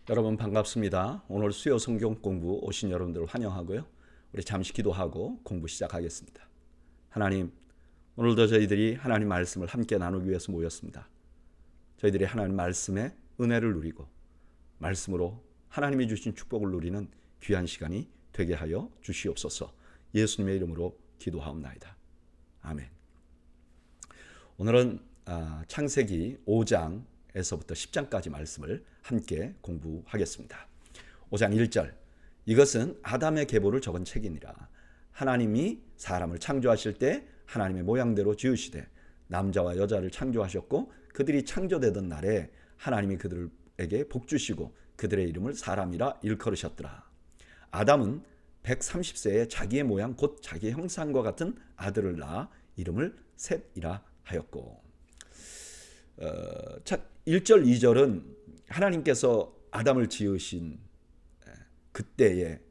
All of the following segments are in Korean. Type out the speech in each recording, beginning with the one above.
여러분 반갑습니다. 오늘 수요 성경 공부 오신 여러분들 환영하고요. 우리 잠시 기도하고 공부 시작하겠습니다. 하나님, 오늘도 저희들이 하나님 말씀을 함께 나누기 위해서 모였습니다. 저희들이 하나님 말씀의 은혜를 누리고 말씀으로 하나님이 주신 축복을 누리는 귀한 시간이 되게 하여 주시옵소서. 예수님의 이름으로 기도하옵나이다. 아멘. 오늘은 창세기 5장 에서부터 10장까지 말씀을 함께 공부하겠습니다. 5장 1절, 이것은 아담의 계보를 적은 책이니라. 하나님이 사람을 창조하실 때 하나님의 모양대로 지으시되 남자와 여자를 창조하셨고 그들이 창조되던 날에 하나님이 그들에게 복 주시고 그들의 이름을 사람이라 일컬으셨더라. 아담은 130세에 자기의 모양 곧 자기의 형상과 같은 아들을 낳아 이름을 셋이라 하였고, 1절 2절은 하나님께서 아담을 지으신 그때의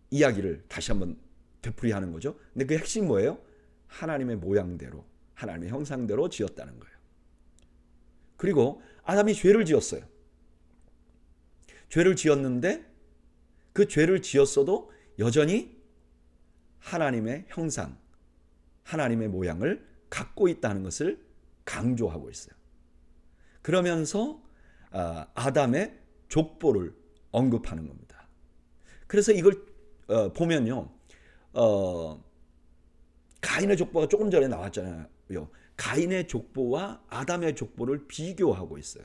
이야기를 다시 한번 되풀이하는 거죠. 근데 그 핵심이 뭐예요? 하나님의 모양대로, 하나님의 형상대로 지었다는 거예요. 그리고 아담이 죄를 지었어요. 죄를 지었는데 그 죄를 지었어도 여전히 하나님의 형상, 하나님의 모양을 갖고 있다는 것을 강조하고 있어요. 그러면서 아담의 족보를 언급하는 겁니다. 그래서 이걸 보면요, 가인의 족보가 조금 전에 나왔잖아요. 가인의 족보와 아담의 족보를 비교하고 있어요.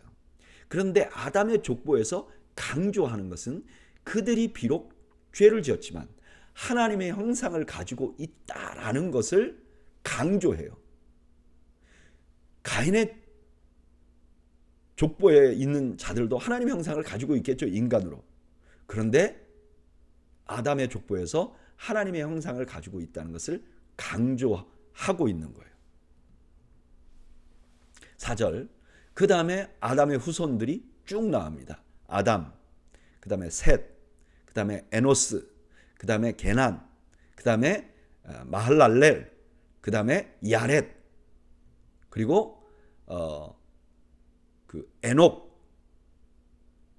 그런데 아담의 족보에서 강조하는 것은 그들이 비록 죄를 지었지만 하나님의 형상을 가지고 있다라는 것을 강조해요. 가인의 족보에 있는 자들도 하나님의 형상을 가지고 있겠죠, 인간으로. 그런데 아담의 족보에서 하나님의 형상을 가지고 있다는 것을 강조하고 있는 거예요. 4절, 그 다음에 아담의 후손들이 쭉 나옵니다. 아담, 그 다음에 셋, 그 다음에 에노스, 그 다음에 게난, 그 다음에 마할랄렐, 그 다음에 야렛, 그리고 그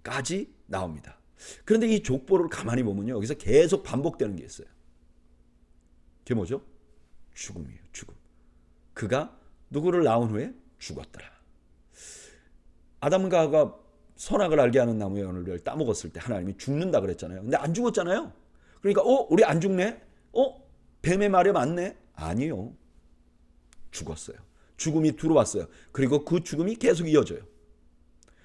에녹까지 나옵니다. 그런데 이 족보를 가만히 보면요, 여기서 계속 반복되는 게 있어요. 그게 뭐죠? 죽음이에요. 죽음. 그가 누구를 낳은 후에 죽었더라. 아담과 하와가 선악을 알게 하는 나무의 열매를 따먹었을 때 하나님이 죽는다 그랬잖아요. 근데 안 죽었잖아요. 그러니까 우리 안 죽네? 뱀의 말에 맞네? 아니요. 죽었어요. 죽음이 들어왔어요. 그리고 그 죽음이 계속 이어져요.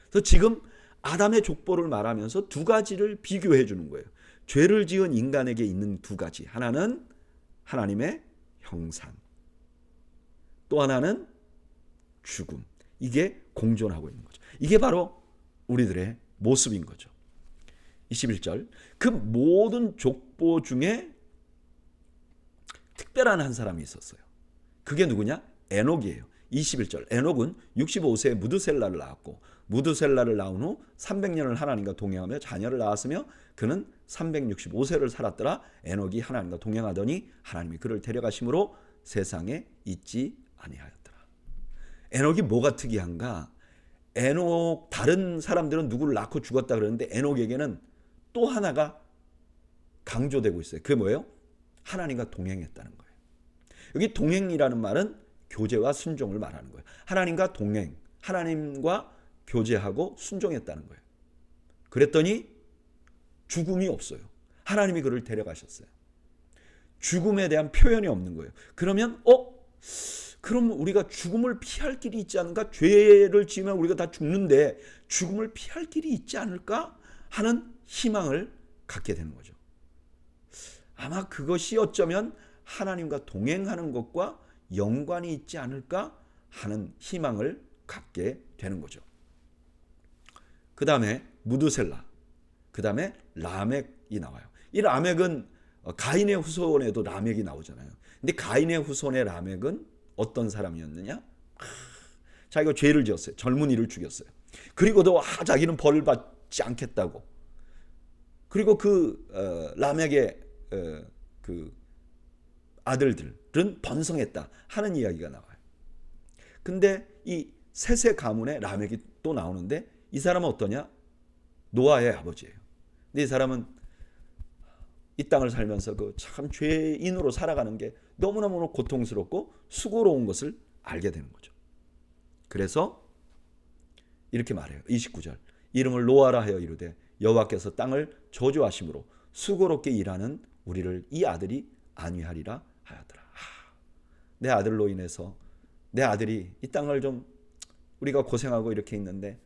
그래서 지금 아담의 족보를 말하면서 두 가지를 비교해 주는 거예요. 죄를 지은 인간에게 있는 두 가지. 하나는 하나님의 형상, 또 하나는 죽음. 이게 공존하고 있는 거죠. 이게 바로 우리들의 모습인 거죠. 21절, 그 모든 족보 중에 특별한 한 사람이 있었어요. 그게 누구냐? 에녹이에요. 21절, 에녹은 65세에 무드셀라를 낳았고 무드셀라를 낳은 후 300년을 하나님과 동행하며 자녀를 낳았으며 그는 365세를 살았더라. 에녹이 하나님과 동행하더니 하나님이 그를 데려가심으로 세상에 있지 아니하였더라. 에녹이 뭐가 특이한가? 에녹, 다른 사람들은 누구를 낳고 죽었다 그러는데 에녹에게는 또 하나가 강조되고 있어요. 그게 뭐예요? 하나님과 동행했다는 거예요. 여기 동행이라는 말은 교제와 순종을 말하는 거예요. 하나님과 동행, 하나님과 교제하고 순종했다는 거예요. 그랬더니 죽음이 없어요. 하나님이 그를 데려가셨어요. 죽음에 대한 표현이 없는 거예요. 그러면 그럼 우리가 죽음을 피할 길이 있지 않을까? 죄를 지으면 우리가 다 죽는데 죽음을 피할 길이 있지 않을까? 하는 희망을 갖게 되는 거죠. 아마 그것이 어쩌면 하나님과 동행하는 것과 연관이 있지 않을까 하는 희망을 갖게 되는 거죠. 그 다음에 무드셀라, 그 다음에 라멕이 나와요. 이 라멕은 가인의 후손에도 라멕이 나오잖아요. 근데 가인의 후손의 라멕은 어떤 사람이었느냐? 자기가 죄를 지었어요. 젊은이를 죽였어요. 그리고도 자기는 벌을 받지 않겠다고. 그리고 그 라멕의 그 아들들은 번성했다 하는 이야기가 나와요. 근데 이 셋의 가문의 라멕이 또 나오는데 이 사람은 어떠냐? 노아의 아버지예요. 근데 이 사람은 이 땅을 살면서 그 참 죄인으로 살아가는 게 너무너무 고통스럽고 수고로운 것을 알게 되는 거죠. 그래서 이렇게 말해요. 29절. 이름을 노아라 하여 이르되 여호와께서 땅을 저주하심으로 수고롭게 일하는 우리를 이 아들이 안위하리라 하였더라. 내 아들로 인해서 내 아들이 이 땅을 좀 우리가 고생하고 이렇게 있는데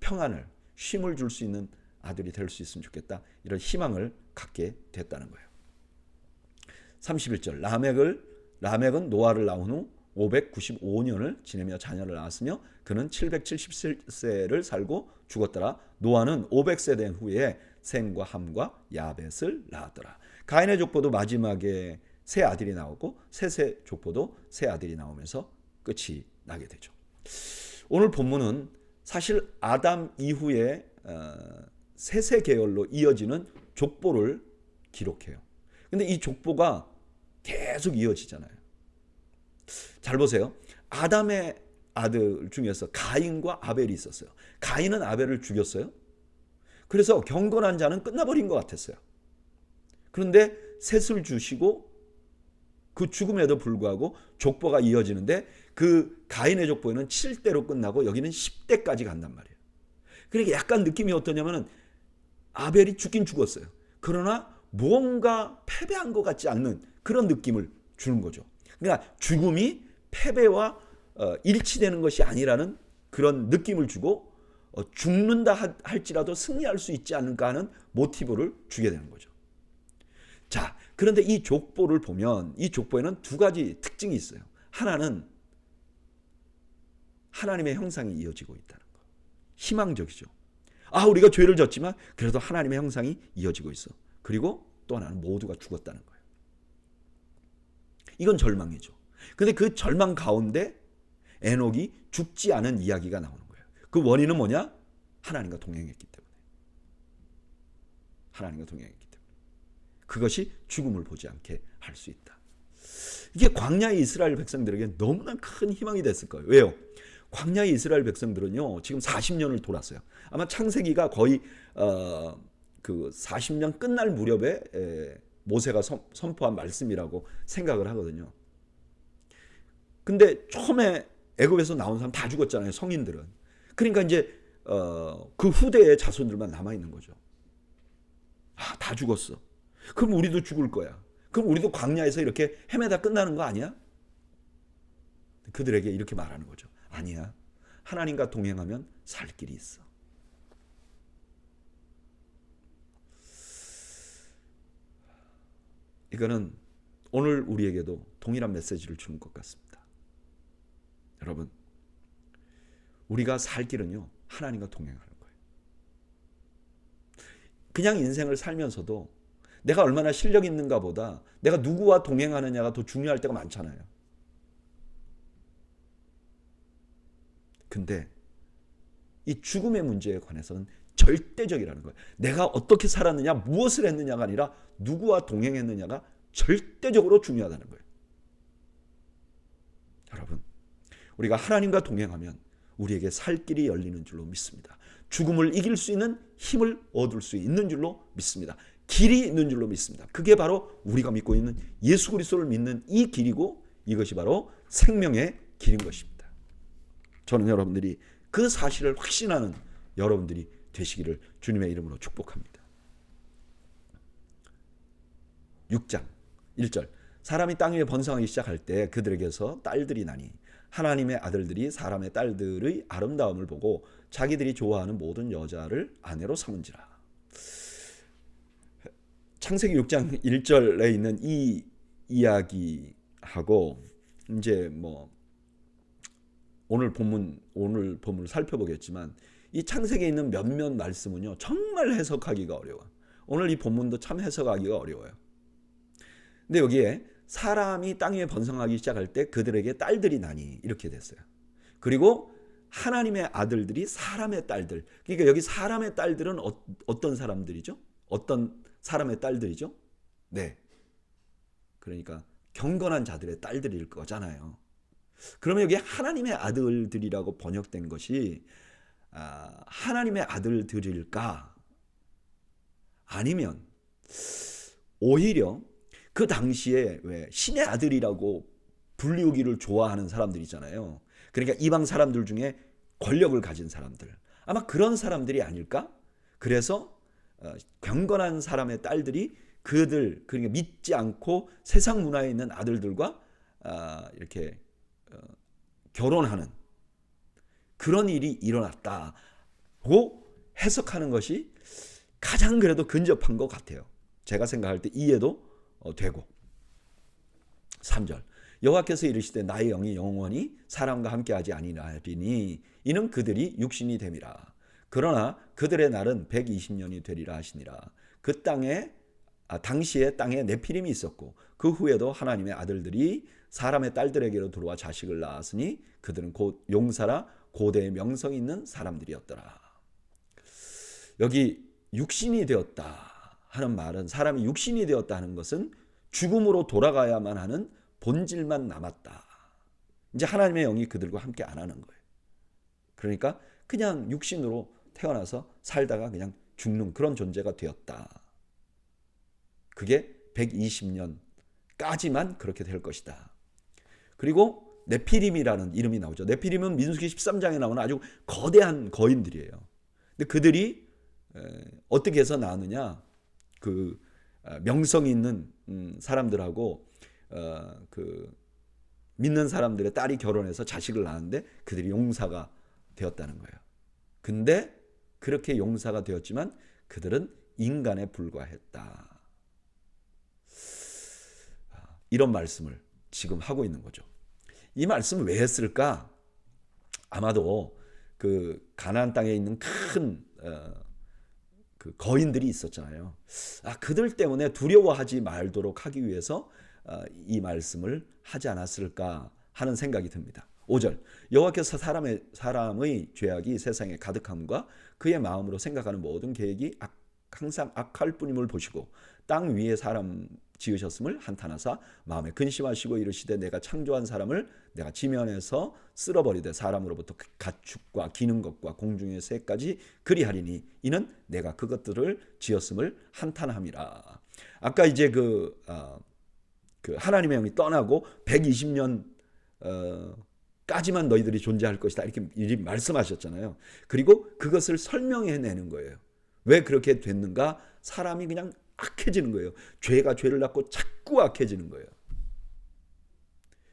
평안을 쉼을 줄 수 있는 아들이 될 수 있으면 좋겠다. 이런 희망을 갖게 됐다는 거예요. 31절. 라멕은 노아를 낳은 후 595년을 지내며 자녀를 낳았으며 그는 770세를 살고 죽었더라. 노아는 500세 된 후에 셈과 함과 야벳을 낳았더라. 가인의 족보도 마지막에 세 아들이 나오고 셋의 족보도 세 아들이 나오면서 끝이 나게 되죠. 오늘 본문은 사실 아담 이후에 셋의 계열로 이어지는 족보를 기록해요. 근데 이 족보가 계속 이어지잖아요. 잘 보세요. 아담의 아들 중에서 가인과 아벨이 있었어요. 가인은 아벨을 죽였어요. 그래서 경건한 자는 끝나버린 것 같았어요. 그런데 셋을 주시고 그 죽음에도 불구하고 족보가 이어지는데 그 가인의 족보에는 7대로 끝나고 여기는 10대까지 간단 말이에요. 그러니까 약간 느낌이 어떠냐면은 아벨이 죽긴 죽었어요. 그러나 무언가 패배한 것 같지 않는 그런 느낌을 주는 거죠. 그러니까 죽음이 패배와 일치되는 것이 아니라는 그런 느낌을 주고 죽는다 할지라도 승리할 수 있지 않을까 하는 모티브를 주게 되는 거죠. 자, 그런데 이 족보를 보면 이 족보에는 두 가지 특징이 있어요. 하나는 하나님의 형상이 이어지고 있다는 거. 희망적이죠. 우리가 죄를 졌지만 그래도 하나님의 형상이 이어지고 있어. 그리고 또 하나는 모두가 죽었다는 거예요. 이건 절망이죠. 근데 그 절망 가운데 에녹이 죽지 않은 이야기가 나오는 거예요. 그 원인은 뭐냐? 하나님과 동행했기 때문에. 하나님과 동행했기 때문에. 그것이 죽음을 보지 않게 할 수 있다. 이게 광야의 이스라엘 백성들에게 너무나 큰 희망이 됐을 거예요. 왜요? 광야의 이스라엘 백성들은요, 지금 40년을 돌았어요. 아마 창세기가 거의 그 40년 끝날 무렵에 모세가 선포한 말씀이라고 생각을 하거든요. 근데 처음에 애굽에서 나온 사람 다 죽었잖아요, 성인들은. 그러니까 이제 그 후대의 자손들만 남아 있는 거죠. 다 죽었어. 그럼 우리도 죽을 거야. 그럼 우리도 광야에서 이렇게 헤매다 끝나는 거 아니야? 그들에게 이렇게 말하는 거죠. 아니야. 하나님과 동행하면 살 길이 있어. 이거는 오늘 우리에게도 동일한 메시지를 주는 것 같습니다. 여러분, 우리가 살 길은요, 하나님과 동행하는 거예요. 그냥 인생을 살면서도 내가 얼마나 실력 있는가 보다 내가 누구와 동행하느냐가 더 중요할 때가 많잖아요. 근데 이 죽음의 문제에 관해서는 절대적이라는 거예요. 내가 어떻게 살았느냐, 무엇을 했느냐가 아니라 누구와 동행했느냐가 절대적으로 중요하다는 거예요. 여러분, 우리가 하나님과 동행하면 우리에게 살 길이 열리는 줄로 믿습니다. 죽음을 이길 수 있는 힘을 얻을 수 있는 줄로 믿습니다. 길이 있는 줄로 믿습니다. 그게 바로 우리가 믿고 있는 예수 그리스도를 믿는 이 길이고 이것이 바로 생명의 길인 것입니다. 저는 여러분들이 그 사실을 확신하는 여러분들이 되시기를 주님의 이름으로 축복합니다. 6장 1절. 사람이 땅 위에 번성하기 시작할 때 그들에게서 딸들이 나니 하나님의 아들들이 사람의 딸들의 아름다움을 보고 자기들이 좋아하는 모든 여자를 아내로 삼은지라. 창세기 6장 1절에 있는 이 이야기하고 이제 오늘 본문을 살펴보겠지만 이 창세기에 있는 몇몇 말씀은요 정말 해석하기가 어려워요. 오늘 이 본문도 참 해석하기가 어려워요. 근데 여기에 사람이 땅 위에 번성하기 시작할 때 그들에게 딸들이 나니 이렇게 됐어요. 그리고 하나님의 아들들이 사람의 딸들. 그러니까 여기 사람의 딸들은 어떤 사람들이죠? 어떤 사람의 딸들이죠? 네. 그러니까 경건한 자들의 딸들일 거잖아요. 그러면 여기 하나님의 아들들이라고 번역된 것이 하나님의 아들들일까? 아니면 오히려 그 당시에 왜 신의 아들이라고 불리우기를 좋아하는 사람들 있잖아요. 그러니까 이방 사람들 중에 권력을 가진 사람들. 아마 그런 사람들이 아닐까? 그래서 경건한 사람의 딸들이 그러니까 믿지 않고 세상 문화에 있는 아들들과 이렇게 결혼하는 그런 일이 일어났다고 해석하는 것이 가장 그래도 근접한 것 같아요. 제가 생각할 때 이해도 되고. 3절 여호와께서 이르시되 나의 영이 영원히 사람과 함께하지 아니하리니 이는 그들이 육신이 됨이라. 그러나 그들의 날은 120년이 되리라 하시니라. 그 땅에 당시에 땅에 네피림이 있었고 그 후에도 하나님의 아들들이 사람의 딸들에게로 들어와 자식을 낳았으니 그들은 곧 용사라 고대의 명성이 있는 사람들이었더라. 여기 육신이 되었다 하는 말은 사람이 육신이 되었다 하는 것은 죽음으로 돌아가야만 하는 본질만 남았다. 이제 하나님의 영이 그들과 함께 안 하는 거예요. 그러니까 그냥 육신으로 태어나서 살다가 그냥 죽는 그런 존재가 되었다. 그게 120년까지만 그렇게 될 것이다. 그리고 네피림이라는 이름이 나오죠. 네피림은 민수기 13장에 나오는 아주 거대한 거인들이에요. 근데 그들이 어떻게 해서 나왔느냐? 그 명성 있는 사람들하고 그 믿는 사람들의 딸이 결혼해서 자식을 낳았는데 그들이 용사가 되었다는 거예요. 근데 그렇게 용사가 되었지만 그들은 인간에 불과했다. 이런 말씀을 지금 하고 있는 거죠. 이 말씀을 왜 했을까? 아마도 그 가나안 땅에 있는 큰 그 거인들이 있었잖아요. 그들 때문에 두려워하지 말도록 하기 위해서 이 말씀을 하지 않았을까 하는 생각이 듭니다. 5절 여호와께서 사람의 죄악이 세상에 가득함과 그의 마음으로 생각하는 모든 계획이 항상 악할 뿐임을 보시고 땅 위에 사람 지으셨음을 한탄하사 마음에 근심하시고 이르시되 내가 창조한 사람을 내가 지면에서 쓸어버리되 사람으로부터 가축과 기는 것과 공중의 새까지 그리하리니 이는 내가 그것들을 지었음을 한탄함이라. 아까 이제 그 하나님의 영이 떠나고 120년 까지만 너희들이 존재할 것이다 이렇게 말씀하셨잖아요. 그리고 그것을 설명해내는 거예요. 왜 그렇게 됐는가? 사람이 그냥 악해지는 거예요. 죄가 죄를 낳고 자꾸 악해지는 거예요.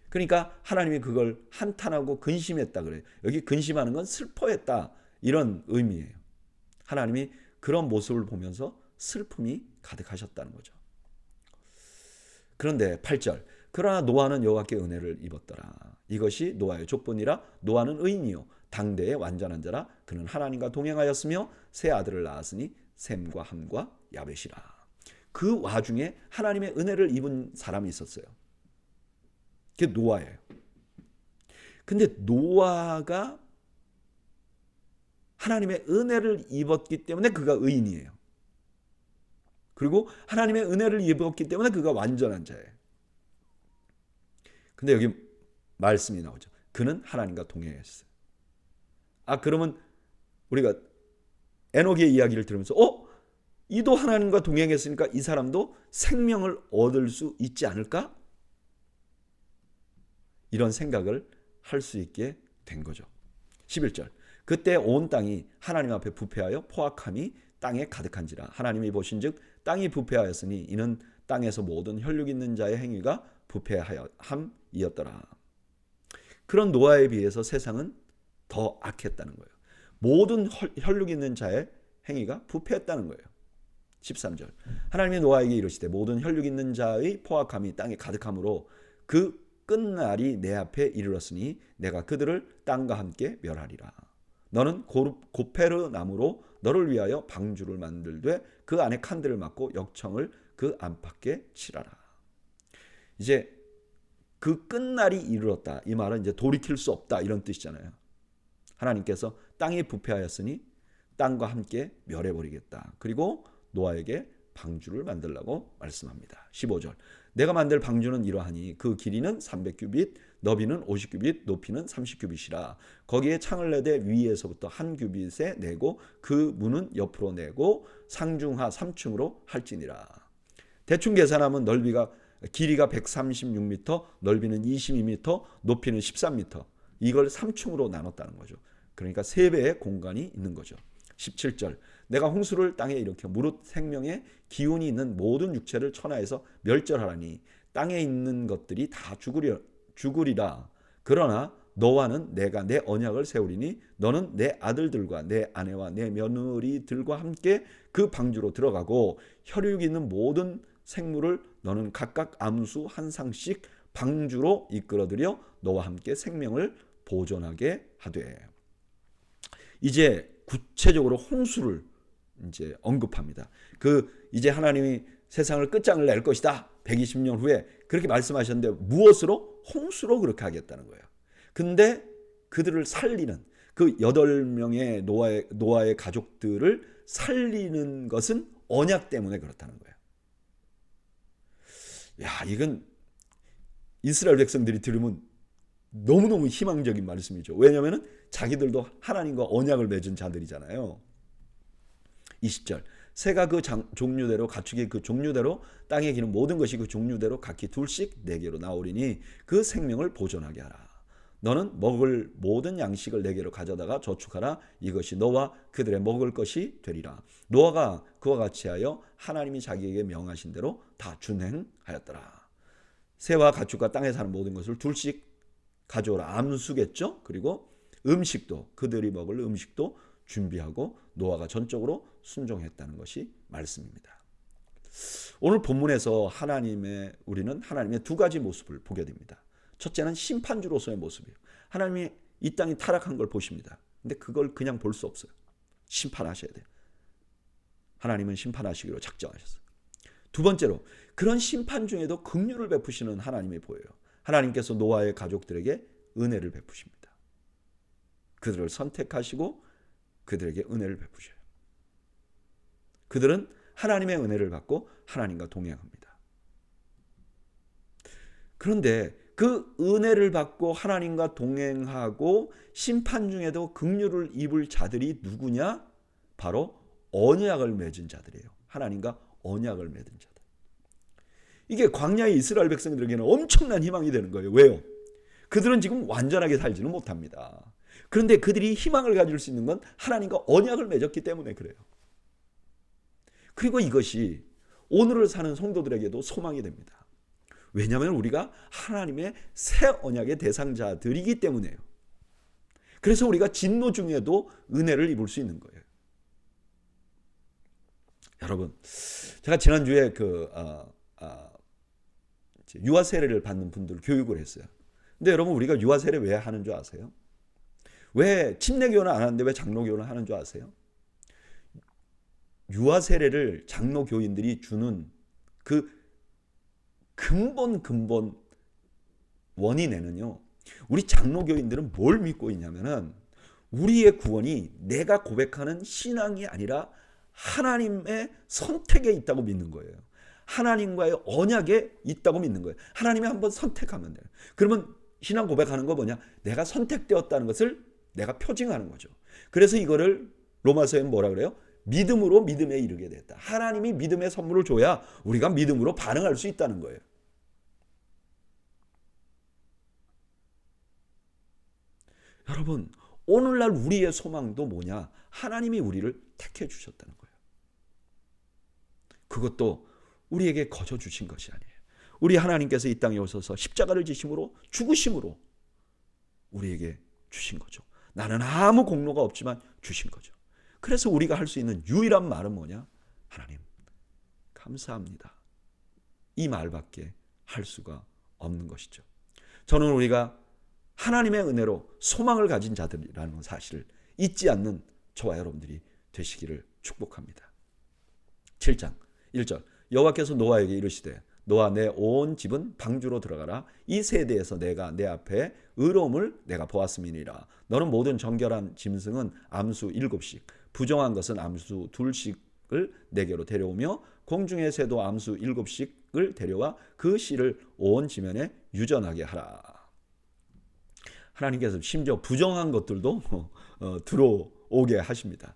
그러니까 하나님이 그걸 한탄하고 근심했다 그래요. 여기 근심하는 건 슬퍼했다 이런 의미예요. 하나님이 그런 모습을 보면서 슬픔이 가득하셨다는 거죠. 그런데 8절 그러나 노아는 여호와께 은혜를 입었더라. 이것이 노아의 족보니라. 노아는 의인이요 당대의 완전한 자라. 그는 하나님과 동행하였으며 세 아들을 낳았으니 셈과 함과 야벳이라. 그 와중에 하나님의 은혜를 입은 사람이 있었어요. 그게 노아예요. 근데 노아가 하나님의 은혜를 입었기 때문에 그가 의인이에요. 그리고 하나님의 은혜를 입었기 때문에 그가 완전한 자예요. 근데 여기 말씀이 나오죠. 그는 하나님과 동행했어요. 그러면 우리가 에녹의 이야기를 들으면서 이도 하나님과 동행했으니까 이 사람도 생명을 얻을 수 있지 않을까? 이런 생각을 할 수 있게 된 거죠. 11절 그때 온 땅이 하나님 앞에 부패하여 포악함이 땅에 가득한지라. 하나님이 보신즉 땅이 부패하였으니 이는 땅에서 모든 혈육 있는 자의 행위가 부패함이었더라. 그런 노아에 비해서 세상은 더 악했다는 거예요. 모든 혈육 있는 자의 행위가 부패했다는 거예요. 13절 하나님이 노아에게 이르시되 모든 혈육 있는 자의 포악함이 땅에 가득함으로 그 끝날이 내 앞에 이르렀으니 내가 그들을 땅과 함께 멸하리라. 너는 고페르 나무로 너를 위하여 방주를 만들되 그 안에 칸들을 막고 역청을 그 안팎에 칠하라. 이제 그 끝날이 이르렀다. 이 말은 이제 돌이킬 수 없다 이런 뜻이잖아요. 하나님께서 땅이 부패하였으니 땅과 함께 멸해버리겠다. 그리고 노아에게 방주를 만들라고 말씀합니다. 15절. 내가 만들 방주는 이러하니 그 길이는 300규빗, 너비는 50규빗, 높이는 30규빗이라. 거기에 창을 내되 위에서부터 한 규빗에 내고 그 문은 옆으로 내고 상중하 3층으로 할지니라. 대충 계산하면 길이가 136m, 넓이는 22m, 높이는 13m. 이걸 3층으로 나눴다는 거죠. 그러니까 3배의 공간이 있는 거죠. 17절. 내가 홍수를 땅에 일으켜 무릇 생명의 기운이 있는 모든 육체를 천하에서 멸절하라니 땅에 있는 것들이 다 죽으리라. 그러나 너와는 내가 내 언약을 세우리니 너는 내 아들들과 내 아내와 내 며느리들과 함께 그 방주로 들어가고 혈육이 있는 모든 생물을 너는 각각 암수 한 상씩 방주로 이끌어들여 너와 함께 생명을 보존하게 하되. 이제 구체적으로 홍수를 이제 언급합니다. 이제 하나님이 세상을 끝장을 낼 것이다. 120년 후에 그렇게 말씀하셨는데 무엇으로? 홍수로 그렇게 하겠다는 거예요. 근데 그들을 살리는 그 8명의 노아의 가족들을 살리는 것은 언약 때문에 그렇다는 거예요. 야, 이건 이스라엘 백성들이 들으면 너무너무 희망적인 말씀이죠. 왜냐하면 자기들도 하나님과 언약을 맺은 자들이잖아요. 20절. 새가 그 종류대로 가축이 그 종류대로 땅에 기는 모든 것이 그 종류대로 각기 둘씩 내게로 나오리니 그 생명을 보존하게 하라. 너는 먹을 모든 양식을 내게로 가져다가 저축하라. 이것이 너와 그들의 먹을 것이 되리라. 노아가 그와 같이 하여 하나님이 자기에게 명하신 대로 다 준행하였더라. 새와 가축과 땅에 사는 모든 것을 둘씩 가져오라. 암수겠죠. 그리고 음식도 그들이 먹을 음식도 준비하고 노아가 전적으로 순종했다는 것이 말씀입니다. 오늘 본문에서 우리는 하나님의 두 가지 모습을 보게 됩니다. 첫째는 심판주로서의 모습이에요. 하나님이 이 땅이 타락한 걸 보십니다. 근데 그걸 그냥 볼 수 없어요. 심판하셔야 돼요. 하나님은 심판하시기로 작정하셨어요. 두 번째로 그런 심판 중에도 긍휼을 베푸시는 하나님이 보여요. 하나님께서 노아의 가족들에게 은혜를 베푸십니다. 그들을 선택하시고 그들에게 은혜를 베푸셔요. 그들은 하나님의 은혜를 받고 하나님과 동행합니다. 그런데 그 은혜를 받고 하나님과 동행하고 심판 중에도 긍휼을 입을 자들이 누구냐? 바로 언약을 맺은 자들이에요. 하나님과 언약을 맺은 자들. 이게 광야의 이스라엘 백성들에게는 엄청난 희망이 되는 거예요. 왜요? 그들은 지금 완전하게 살지는 못합니다. 그런데 그들이 희망을 가질 수 있는 건 하나님과 언약을 맺었기 때문에 그래요. 그리고 이것이 오늘을 사는 성도들에게도 소망이 됩니다. 왜냐하면 우리가 하나님의 새 언약의 대상자들이기 때문에요. 그래서 우리가 진노 중에도 은혜를 입을 수 있는 거예요. 여러분, 제가 지난주에 유아 세례를 받는 분들 교육을 했어요. 근데 여러분, 우리가 유아 세례 왜 하는 줄 아세요? 왜 침례교훈을 안 하는데 왜 장로교훈을 하는 줄 아세요? 유아 세례를 장로 교인들이 주는 그 근본 원인에는요, 우리 장로 교인들은 뭘 믿고 있냐면은 우리의 구원이 내가 고백하는 신앙이 아니라 하나님의 선택에 있다고 믿는 거예요. 하나님과의 언약에 있다고 믿는 거예요. 하나님이 한번 선택하면 돼요. 그러면 신앙 고백하는 거 뭐냐? 내가 선택되었다는 것을 내가 표징하는 거죠. 그래서 이거를 로마서에 뭐라 그래요? 믿음으로 믿음에 이르게 됐다. 하나님이 믿음의 선물을 줘야 우리가 믿음으로 반응할 수 있다는 거예요. 여러분, 오늘날 우리의 소망도 뭐냐? 하나님이 우리를 택해 주셨다는 거예요. 그것도 우리에게 거저 주신 것이 아니에요. 우리 하나님께서 이 땅에 오셔서 십자가를 지심으로 죽으심으로 우리에게 주신 거죠. 나는 아무 공로가 없지만 주신 거죠. 그래서 우리가 할 수 있는 유일한 말은 뭐냐? 하나님, 감사합니다. 이 말밖에 할 수가 없는 것이죠. 저는 우리가 하나님의 은혜로 소망을 가진 자들이라는 사실을 잊지 않는 저와 여러분들이 되시기를 축복합니다. 7장 1절. 여호와께서 노아에게 이르시되 너와 내 온 집은 방주로 들어가라. 이 세대에서 내가 내 앞에 의로움을 내가 보았음이니라. 너는 모든 정결한 짐승은 암수 7씩, 부정한 것은 암수 2씩 7을 내게로 데려오며 공중의 새도 암수 7씩을 데려와 그 씨를 온 지면에 유전하게 하라. 하나님께서 심지어 부정한 것들도 들어오게 하십니다.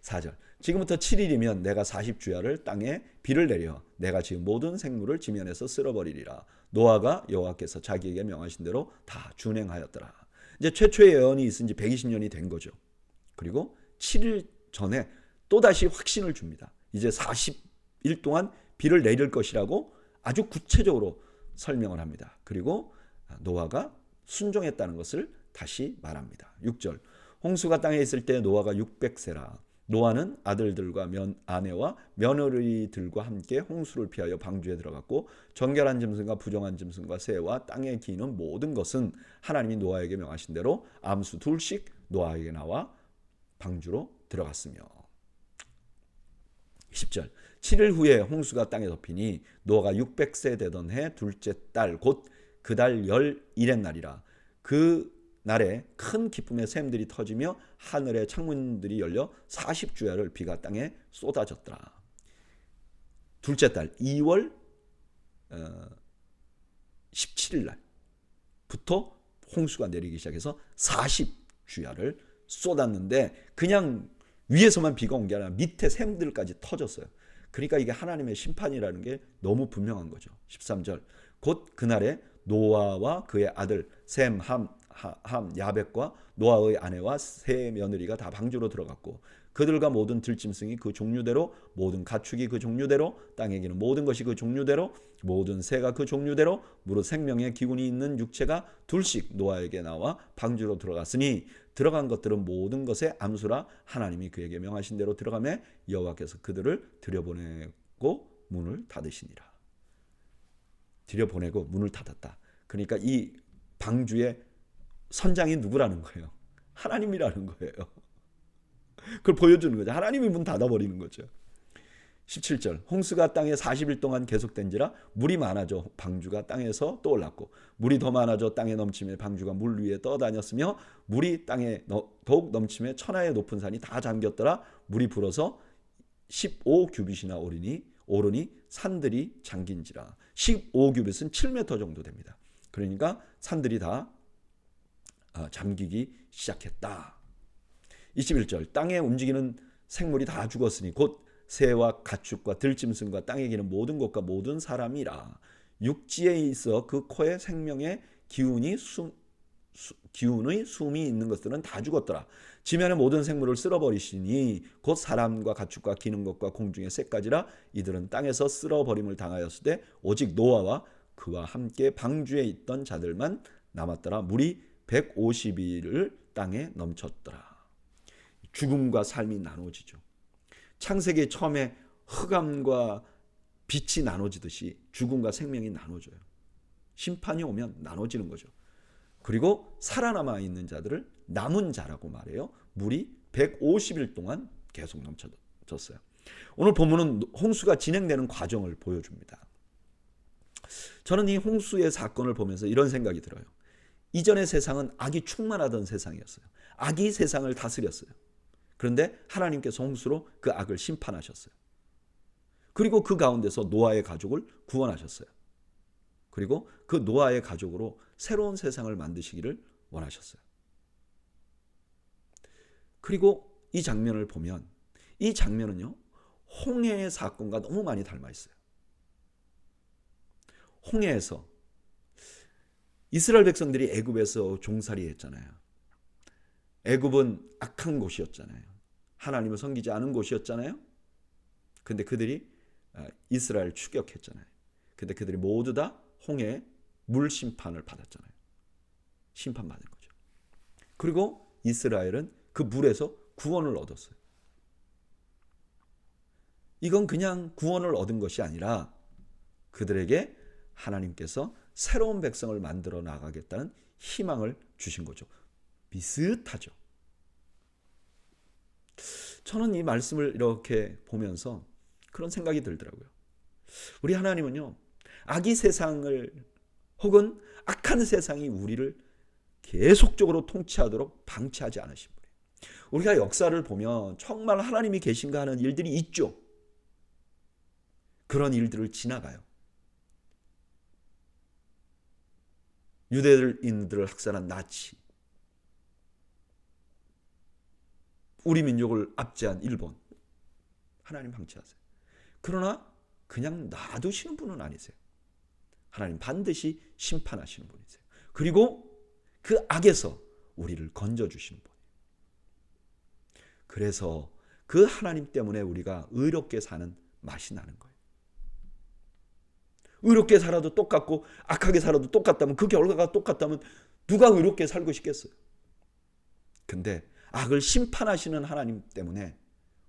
4절. 지금부터 7일이면 내가 40주야를 땅에 비를 내려 내가 지은 모든 생물을 지면에서 쓸어버리리라. 노아가 여호와께서 자기에게 명하신 대로 다 준행하였더라. 이제 최초의 예언이 있은 지 120년이 된 거죠. 그리고 7일 전에 또다시 확신을 줍니다. 이제 40일 동안 비를 내릴 것이라고 아주 구체적으로 설명을 합니다. 그리고 노아가 순종했다는 것을 다시 말합니다. 6절. 홍수가 땅에 있을 때 노아가 600세라. 노아는 아들들과 아내와 며느리들과 함께 홍수를 피하여 방주에 들어갔고 정결한 짐승과 부정한 짐승과 새와 땅에 기는 모든 것은 하나님이 노아에게 명하신 대로 암수 2씩 노아에게 나와 방주로 들어갔으며. 10절. 7일 후에 홍수가 땅에 덮이니 노아가 600세 되던 해 둘째 달 곧 그 달 11의 날이라. 그 날에 큰 기쁨의 샘들이 터지며 하늘의 창문들이 열려 40주야를 비가 땅에 쏟아졌더라. 둘째 달 2월 17일 날부터 홍수가 내리기 시작해서 40주야를 쏟았는데 그냥 위에서만 비가 온 게 아니라 밑에 샘들까지 터졌어요. 그러니까 이게 하나님의 심판이라는 게 너무 분명한 거죠. 13절. 곧 그날에 노아와 그의 아들 셈, 함, 야벳과 노아의 아내와 세 며느리가 다 방주로 들어갔고 그들과 모든 들짐승이 그 종류대로 모든 가축이 그 종류대로 땅에 기는 모든 것이 그 종류대로 모든 새가 그 종류대로 무릇 생명의 기운이 있는 육체가 둘씩 노아에게 나와 방주로 들어갔으니 들어간 것들은 모든 것의 암수라. 하나님이 그에게 명하신 대로 들어가매 여호와께서 그들을 들여보내고 문을 닫으시니라. 들여보내고 문을 닫았다. 그러니까 이 방주의 선장이 누구라는 거예요? 하나님이라는 거예요. 그걸 보여주는 거죠. 하나님이 문 닫아버리는 거죠. 17절. 홍수가 땅에 40일 동안 계속된지라 물이 많아져 방주가 땅에서 떠올랐고 물이 더 많아져 땅에 넘침에 방주가 물 위에 떠다녔으며 물이 땅에 더욱 넘침에 천하의 높은 산이 다 잠겼더라. 물이 불어서 15규빗이나 오르니 산들이 잠긴지라. 15규빗은 7m 정도 됩니다. 그러니까 산들이 다 잠기기 시작했다. 21절. 땅에 움직이는 생물이 다 죽었으니 곧 새와 가축과 들짐승과 땅에 기는 모든 것과 모든 사람이라. 육지에 있어 그 코에 생명의 기운의 숨이 있는 것들은 다 죽었더라. 지면의 모든 생물을 쓸어버리시니 곧 사람과 가축과 기는 것과 공중의 새까지라. 이들은 땅에서 쓸어버림을 당하였을 때 오직 노아와 그와 함께 방주에 있던 자들만 남았더라. 물이 150일을 땅에 넘쳤더라. 죽음과 삶이 나눠지죠. 창세기 처음에 흑암과 빛이 나눠지듯이 죽음과 생명이 나눠져요. 심판이 오면 나눠지는 거죠. 그리고 살아남아 있는 자들을 남은 자라고 말해요. 물이 150일 동안 계속 넘쳐졌어요. 오늘 본문은 홍수가 진행되는 과정을 보여줍니다. 저는 이 홍수의 사건을 보면서 이런 생각이 들어요. 이전의 세상은 악이 충만하던 세상이었어요. 악이 세상을 다스렸어요. 그런데 하나님께서 홍수로 그 악을 심판하셨어요. 그리고 그 가운데서 노아의 가족을 구원하셨어요. 그리고 그 노아의 가족으로 새로운 세상을 만드시기를 원하셨어요. 그리고 이 장면을 보면 이 장면은요, 홍해의 사건과 너무 많이 닮아 있어요. 홍해에서 이스라엘 백성들이 애굽에서 종살이 했잖아요. 애굽은 악한 곳이었잖아요. 하나님을 섬기지 않은 곳이었잖아요. 근데 그들이 이스라엘을 추격했잖아요. 근데 그들이 모두 다 홍해 물 심판을 받았잖아요. 심판받은 거죠. 그리고 이스라엘은 그 물에서 구원을 얻었어요. 이건 그냥 구원을 얻은 것이 아니라 그들에게 하나님께서 새로운 백성을 만들어 나가겠다는 희망을 주신 거죠. 비슷하죠. 저는 이 말씀을 이렇게 보면서 그런 생각이 들더라고요. 우리 하나님은요, 악의 세상을 혹은 악한 세상이 우리를 계속적으로 통치하도록 방치하지 않으신 분이에요. 우리가 역사를 보면 정말 하나님이 계신가 하는 일들이 있죠. 그런 일들을 지나가요. 유대인들을 학살한 나치, 우리 민족을 압제한 일본, 하나님 방치하세요. 그러나 그냥 놔두시는 분은 아니세요. 하나님 반드시 심판하시는 분이세요. 그리고 그 악에서 우리를 건져주시는 분이에요. 그래서 그 하나님 때문에 우리가 의롭게 사는 맛이 나는 거예요. 의롭게 살아도 똑같고 악하게 살아도 똑같다면, 그 결과가 똑같다면 누가 의롭게 살고 싶겠어요? 근데 악을 심판하시는 하나님 때문에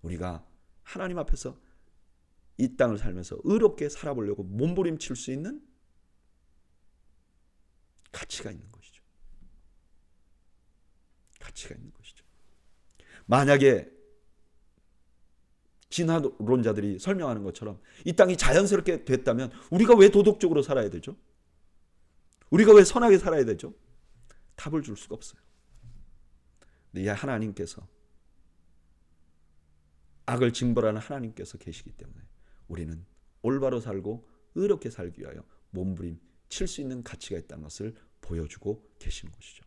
우리가 하나님 앞에서 이 땅을 살면서 의롭게 살아보려고 몸부림칠 수 있는 가치가 있는 것이죠. 가치가 있는 것이죠. 만약에 진화론자들이 설명하는 것처럼 이 땅이 자연스럽게 됐다면 우리가 왜 도덕적으로 살아야 되죠? 우리가 왜 선하게 살아야 되죠? 답을 줄 수가 없어요. 근데 하나님께서, 악을 징벌하는 하나님께서 계시기 때문에 우리는 올바로 살고 의롭게 살기 위하여 몸부림 칠 수 있는 가치가 있다는 것을 보여주고 계시는 것이죠.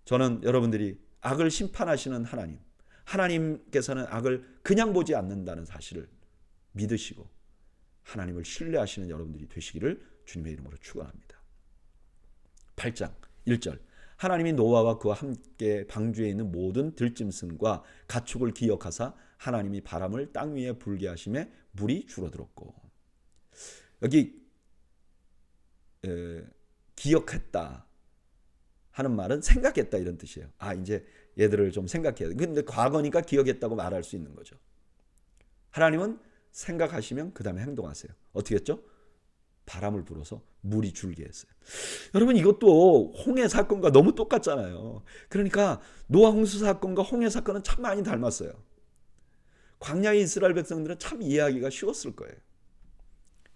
저는 여러분들이 악을 심판하시는 하나님께서는 악을 그냥 보지 않는다는 사실을 믿으시고 하나님을 신뢰하시는 여러분들이 되시기를 주님의 이름으로 축원합니다. 8장 1절, 하나님이 노아와 그와 함께 방주에 있는 모든 들짐승과 가축을 기억하사 하나님이 바람을 땅 위에 불게 하심에 물이 줄어들었고. 여기 기억했다 하는 말은 생각했다 이런 뜻이에요. 이제 얘들을 좀 생각해야 돼. 근데 과거니까 기억했다고 말할 수 있는 거죠. 하나님은 생각하시면 그 다음에 행동하세요. 어떻게 했죠? 바람을 불어서 물이 줄게 했어요. 여러분, 이것도 홍해 사건과 너무 똑같잖아요. 그러니까 노아 홍수 사건과 홍해 사건은 참 많이 닮았어요. 광야의 이스라엘 백성들은 참 이해하기가 쉬웠을 거예요.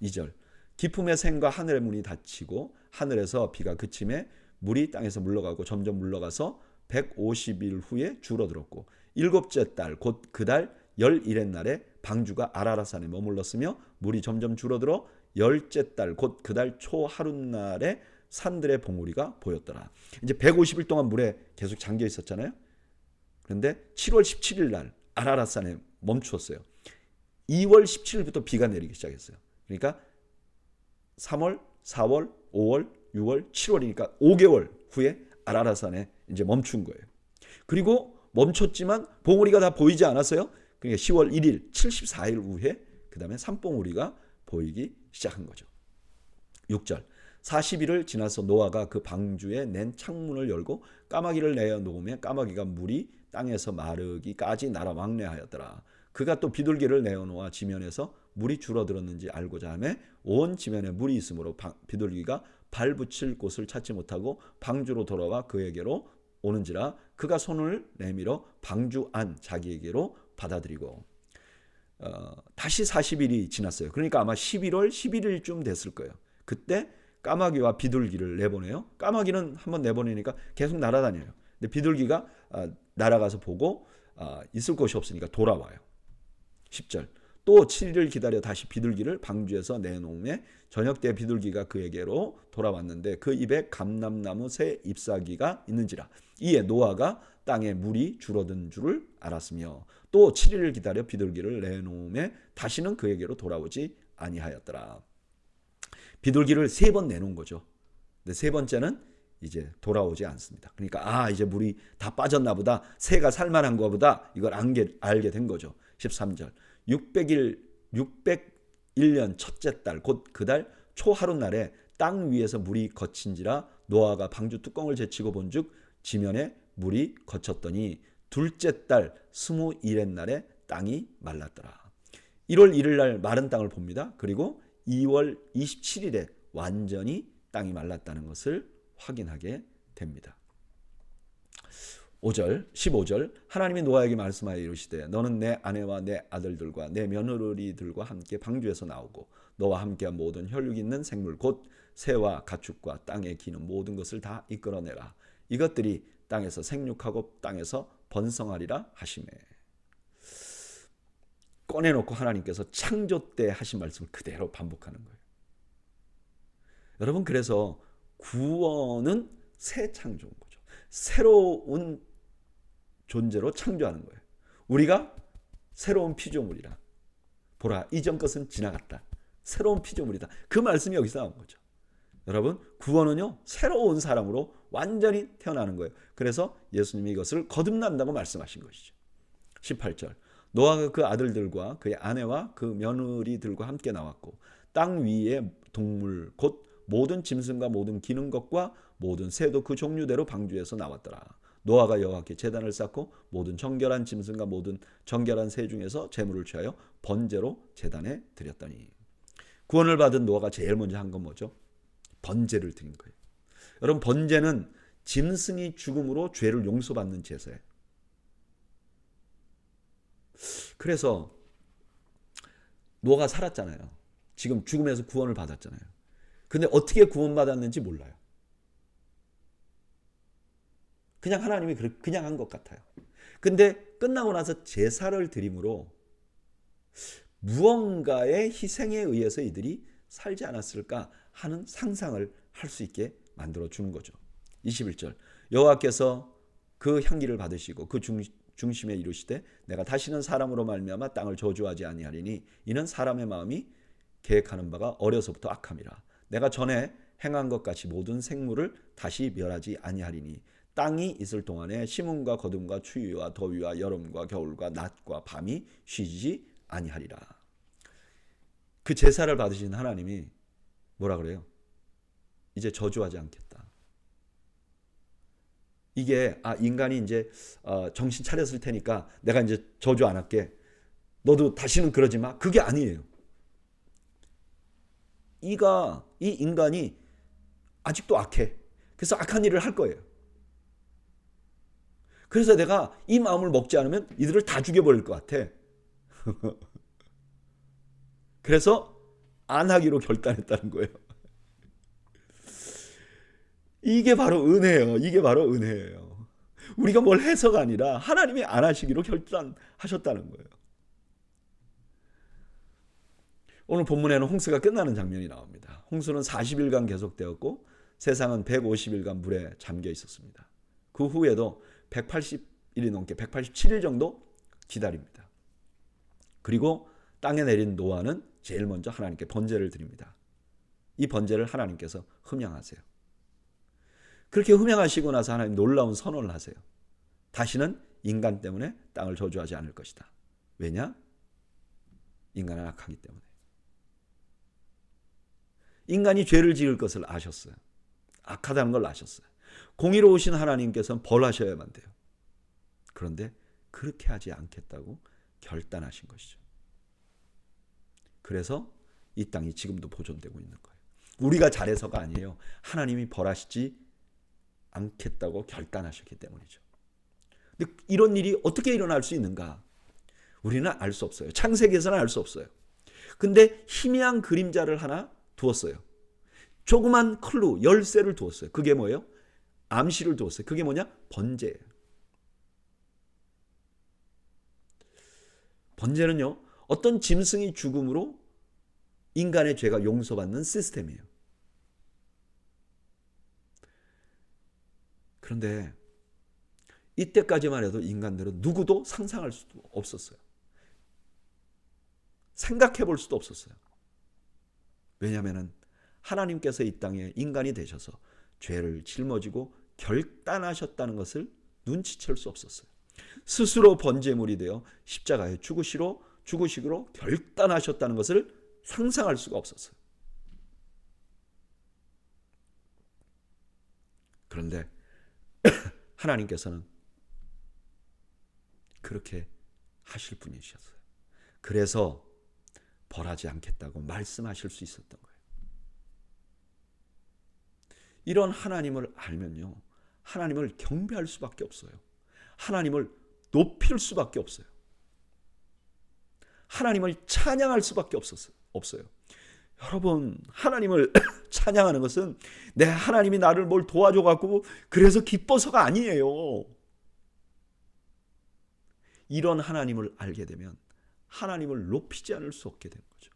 2절, 기품의 샘과 하늘의 문이 닫히고 하늘에서 비가 그침에 물이 땅에서 물러가고 점점 물러가서 150일 후에 줄어들었고, 일곱째 달 곧 그 달 11의 날에 방주가 아라랏산에 머물렀으며 물이 점점 줄어들어 열째 달 곧 그 달 초 하룻날에 산들의 봉우리가 보였더라. 이제 150일 동안 물에 계속 잠겨 있었잖아요. 그런데 7월 17일 날 아라랏산에 멈추었어요. 2월 17일부터 비가 내리기 시작했어요. 그러니까 3월, 4월, 5월, 6월, 7월이니까 5개월 후에 아라랏산에 이제 멈춘 거예요. 그리고 멈췄지만 봉우리가 다 보이지 않았어요. 그러니까 10월 1일, 74일 후에 그 다음에 산봉우리가 보이기 시작한 거죠. 6절, 40일을 지나서 노아가 그 방주에 낸 창문을 열고 까마귀를 내어 놓으며 까마귀가 물이 땅에서 마르기까지 날아 왕래하였더라. 그가 또 비둘기를 내어 놓아 지면에서 물이 줄어들었는지 알고자 하며 온 지면에 물이 있으므로 비둘기가 발 붙일 곳을 찾지 못하고 방주로 돌아와 그에게로 오는지라. 그가 손을 내밀어 방주 안 자기에게로 받아들이고. 다시 40일이 지났어요. 그러니까 아마 11월 11일쯤 됐을 거예요. 그때 까마귀와 비둘기를 내보내요. 까마귀는 한번 내보내니까 계속 날아다녀요. 근데 비둘기가 날아가서 보고 있을 곳이 없으니까 돌아와요. 10절, 또 7일을 기다려 다시 비둘기를 방주에서 내놓음에 저녁 때 비둘기가 그에게로 돌아왔는데 그 입에 감람나무 새 잎사귀가 있는지라. 이에 노아가 땅에 물이 줄어든 줄을 알았으며 또 7일을 기다려 비둘기를 내놓음에 다시는 그에게로 돌아오지 아니하였더라. 비둘기를 3번 내놓은 거죠. 근데 3번째는 이제 돌아오지 않습니다. 그러니까 이제 물이 다 빠졌나 보다, 새가 살만한 거보다, 이걸 알게 된 거죠. 13절, 601년 첫째 달 곧 그 달 초하룻날에 땅 위에서 물이 거친지라. 노아가 방주 뚜껑을 제치고 본즉 지면에 물이 거쳤더니 둘째 달 21의 날에 땅이 말랐더라. 1월 1일 날 마른 땅을 봅니다. 그리고 2월 27일에 완전히 땅이 말랐다는 것을 확인하게 됩니다. 15절, 하나님이 노아에게 말씀하여 이르시되 너는 내 아내와 내 아들들과 내 며느리들과 함께 방주에서 나오고 너와 함께한 모든 혈육 있는 생물 곧 새와 가축과 땅에 기는 모든 것을 다 이끌어내라. 이것들이 땅에서 생육하고 땅에서 번성하리라 하시매. 꺼내놓고 하나님께서 창조 때 하신 말씀을 그대로 반복하는 거예요. 여러분, 그래서 구원은 새 창조인 거죠. 새로운 존재로 창조하는 거예요. 우리가 새로운 피조물이라. 보라, 이전 것은 지나갔다. 새로운 피조물이다. 그 말씀이 여기서 나온 거죠. 여러분, 구원은요, 새로운 사람으로 완전히 태어나는 거예요. 그래서 예수님이 이것을 거듭난다고 말씀하신 것이죠. 18절. 노아가 그 아들들과 그의 아내와 그 며느리들과 함께 나왔고 땅 위의 동물 곧 모든 짐승과 모든 기는 것과 모든 새도 그 종류대로 방주에서 나왔더라. 노아가 여호와께 제단을 쌓고 모든 정결한 짐승과 모든 정결한 새 중에서 제물을 취하여 번제로 제단에 드렸더니. 구원을 받은 노아가 제일 먼저 한 건 뭐죠? 번제를 드린 거예요. 여러분, 번제는 짐승이 죽음으로 죄를 용서받는 제사예요. 그래서 노아가 살았잖아요. 지금 죽음에서 구원을 받았잖아요. 근데 어떻게 구원받았는지 몰라요. 그냥 하나님이 그냥 한 것 같아요. 근데 끝나고 나서 제사를 드림으로 무언가의 희생에 의해서 이들이 살지 않았을까 하는 상상을 할 수 있게 만들어 주는 거죠. 21절. 여호와께서 그 향기를 받으시고 그 중심에 이르시되 내가 다시는 사람으로 말미암아 땅을 저주하지 아니하리니 이는 사람의 마음이 계획하는 바가 어려서부터 악함이라. 내가 전에 행한 것 같이 모든 생물을 다시 멸하지 아니하리니 땅이 있을 동안에 심음과 거둠과 추위와 더위와 여름과 겨울과 낮과 밤이 쉬지 아니하리라. 그 제사를 받으신 하나님이 뭐라 그래요? 이제 저주하지 않겠다. 이게 인간이 이제 정신 차렸을 테니까 내가 이제 저주 안 할게. 너도 다시는 그러지 마. 그게 아니에요. 이 인간이 아직도 악해. 그래서 악한 일을 할 거예요. 그래서 내가 이 마음을 먹지 않으면 이들을 다 죽여버릴 것 같아. 그래서 안 하기로 결단했다는 거예요. 이게 바로 은혜예요. 이게 바로 은혜예요. 우리가 뭘 해서가 아니라 하나님이 안 하시기로 결단하셨다는 거예요. 오늘 본문에는 홍수가 끝나는 장면이 나옵니다. 홍수는 40일간 계속되었고 세상은 150일간 물에 잠겨 있었습니다. 그 후에도 180일이 넘게 187일 정도 기다립니다. 그리고 땅에 내린 노아는 제일 먼저 하나님께 번제를 드립니다. 이 번제를 하나님께서 흠양하세요. 그렇게 흠양하시고 나서 하나님 놀라운 선언을 하세요. 다시는 인간 때문에 땅을 저주하지 않을 것이다. 왜냐? 인간은 악하기 때문에. 인간이 죄를 지을 것을 아셨어요. 악하다는 걸 아셨어요. 공의로우신 하나님께서는 벌하셔야만 돼요. 그런데 그렇게 하지 않겠다고 결단하신 것이죠. 그래서 이 땅이 지금도 보존되고 있는 거예요. 우리가 잘해서가 아니에요. 하나님이 벌하시지 않겠다고 결단하셨기 때문이죠. 근데 이런 일이 어떻게 일어날 수 있는가? 우리는 알 수 없어요. 창세기에서는 알 수 없어요. 근데 희미한 그림자를 하나 두었어요. 조그만 클루, 열쇠를 두었어요. 그게 뭐예요? 암시를 두었어요. 그게 뭐냐? 번제예요. 번제는요, 어떤 짐승이 죽음으로 인간의 죄가 용서받는 시스템이에요. 그런데 이때까지만 해도 인간들은 누구도 상상할 수도 없었어요. 생각해 볼 수도 없었어요. 왜냐하면 하나님께서 이 땅에 인간이 되셔서 죄를 짊어지고 결단하셨다는 것을 눈치챌 수 없었어요. 스스로 번제물이 되어 십자가에 죽으시기로 결단하셨다는 것을 상상할 수가 없었어요. 그런데 하나님께서는 그렇게 하실 분이셨어요. 그래서 벌하지 않겠다고 말씀하실 수 있었던 거예요. 이런 하나님을 알면요, 하나님을 경배할 수밖에 없어요. 하나님을 높일 수밖에 없어요. 하나님을 찬양할 수밖에 없어요. 여러분, 하나님을 찬양하는 것은 내 하나님이 나를 뭘 도와줘갖고 그래서 기뻐서가 아니에요. 이런 하나님을 알게 되면 하나님을 높이지 않을 수 없게 된 거죠.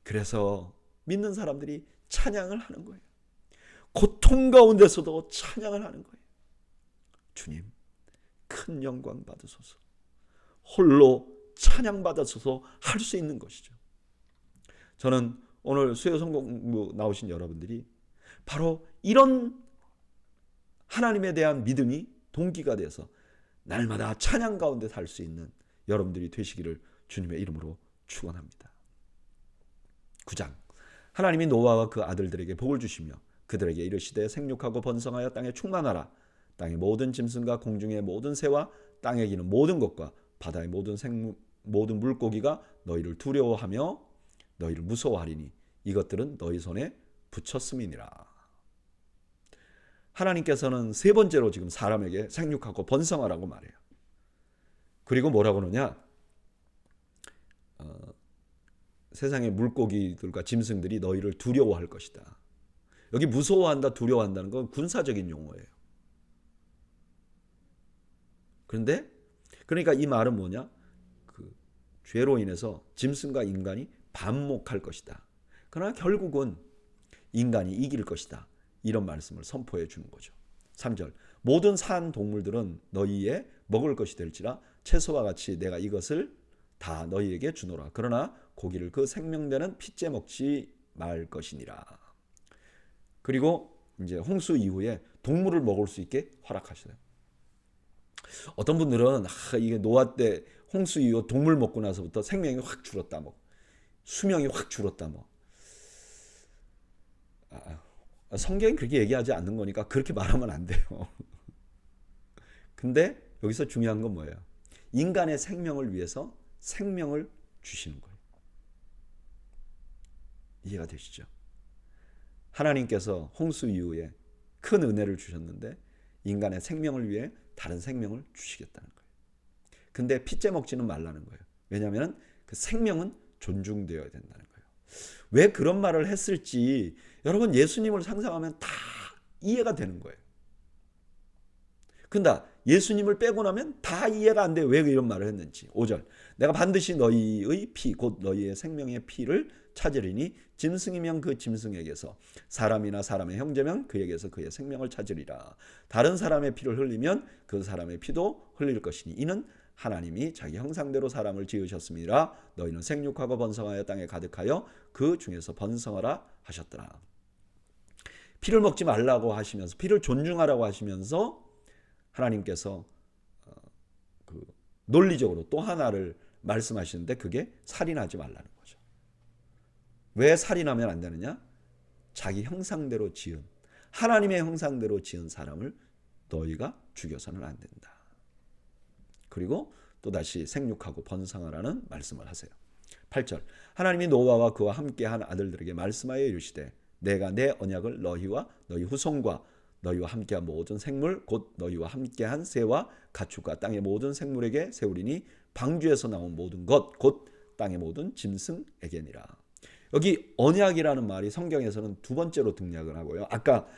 그래서 믿는 사람들이 찬양을 하는 거예요. 고통 가운데서도 찬양을 하는 거예요. 주님, 큰 영광 받으소서. 홀로 찬양 받으소서 할 수 있는 것이죠. 저는 오늘 수요 성공부 나오신 여러분들이 바로 이런 하나님에 대한 믿음이 동기가 돼서 날마다 찬양 가운데 살 수 있는 여러분들이 되시기를 주님의 이름으로 축원합니다. 9장 하나님이 노아와 그 아들들에게 복을 주시며 그들에게 이르시되 생육하고 번성하여 땅에 충만하라. 땅의 모든 짐승과 공중의 모든 새와 땅에 기는 모든 것과 바다의 모든 물고기가 너희를 두려워하며 너희를 무서워하리니 이것들은 너희 손에 붙였음이니라. 하나님께서는 세 번째로 지금 사람에게 생육하고 번성하라고 말해요. 그리고 뭐라고 그러냐? 세상의 물고기들과 짐승들이 너희를 두려워할 것이다. 여기 무서워한다, 두려워한다는 건 군사적인 용어예요. 그런데 그러니까 이 말은 뭐냐? 그 죄로 인해서 짐승과 인간이 반목할 것이다. 그러나 결국은 인간이 이길 것이다. 이런 말씀을 선포해 주는 거죠. 3절 모든 산 동물들은 너희의 먹을 것이 될지라 채소와 같이 내가 이것을 다 너희에게 주노라. 그러나 고기를 그 생명되는 핏째 먹지 말 것이니라. 그리고 이제 홍수 이후에 동물을 먹을 수 있게 허락하셔요. 어떤 분들은 이게 노아 때 홍수 이후 동물 먹고 나서부터 생명이 확 줄었다, 뭐 수명이 확 줄었다, 뭐 성경이 그렇게 얘기하지 않는 거니까 그렇게 말하면 안 돼요. 근데 여기서 중요한 건 뭐예요? 인간의 생명을 위해서 생명을 주시는 거예요. 이해가 되시죠? 하나님께서 홍수 이후에 큰 은혜를 주셨는데 인간의 생명을 위해 다른 생명을 주시겠다는 거예요. 근데 핏째 먹지는 말라는 거예요. 왜냐하면 그 생명은 존중되어야 된다는 거예요. 왜 그런 말을 했을지 여러분 예수님을 상상하면 다 이해가 되는 거예요. 근데 예수님을 빼고 나면 다 이해가 안 돼. 왜 이런 말을 했는지. 5절 내가 반드시 너희의 피 곧 너희의 생명의 피를 찾으리니 짐승이면 그 짐승에게서 사람이나 사람의 형제면 그에게서 그의 생명을 찾으리라. 다른 사람의 피를 흘리면 그 사람의 피도 흘릴 것이니 이는 하나님이 자기 형상대로 사람을 지으셨습니다. 너희는 생육하고 번성하여 땅에 가득하여 그 중에서 번성하라 하셨더라. 피를 먹지 말라고 하시면서 피를 존중하라고 하시면서 하나님께서 그 논리적으로 또 하나를 말씀하시는데 그게 살인하지 말라는 거죠. 왜 살인하면 안 되느냐? 자기 형상대로 지은 하나님의 형상대로 지은 사람을 너희가 죽여서는 안 된다. 그리고 또다시 생육하고 번성하라는 말씀을 하세요. 8절 하나님이 노아와 그와 함께한 아들들에게 말씀하여 이르시되 내가 내 언약을 너희와 너희 후손과 너희와 함께한 모든 생물 곧 너희와 함께한 새와 가축과 땅의 모든 생물에게 세우리니 방주에서 나온 모든 것 곧 땅의 모든 짐승에게니라. 여기 언약이라는 말이 성경에서는 두 번째로 등장을 하고요. 아까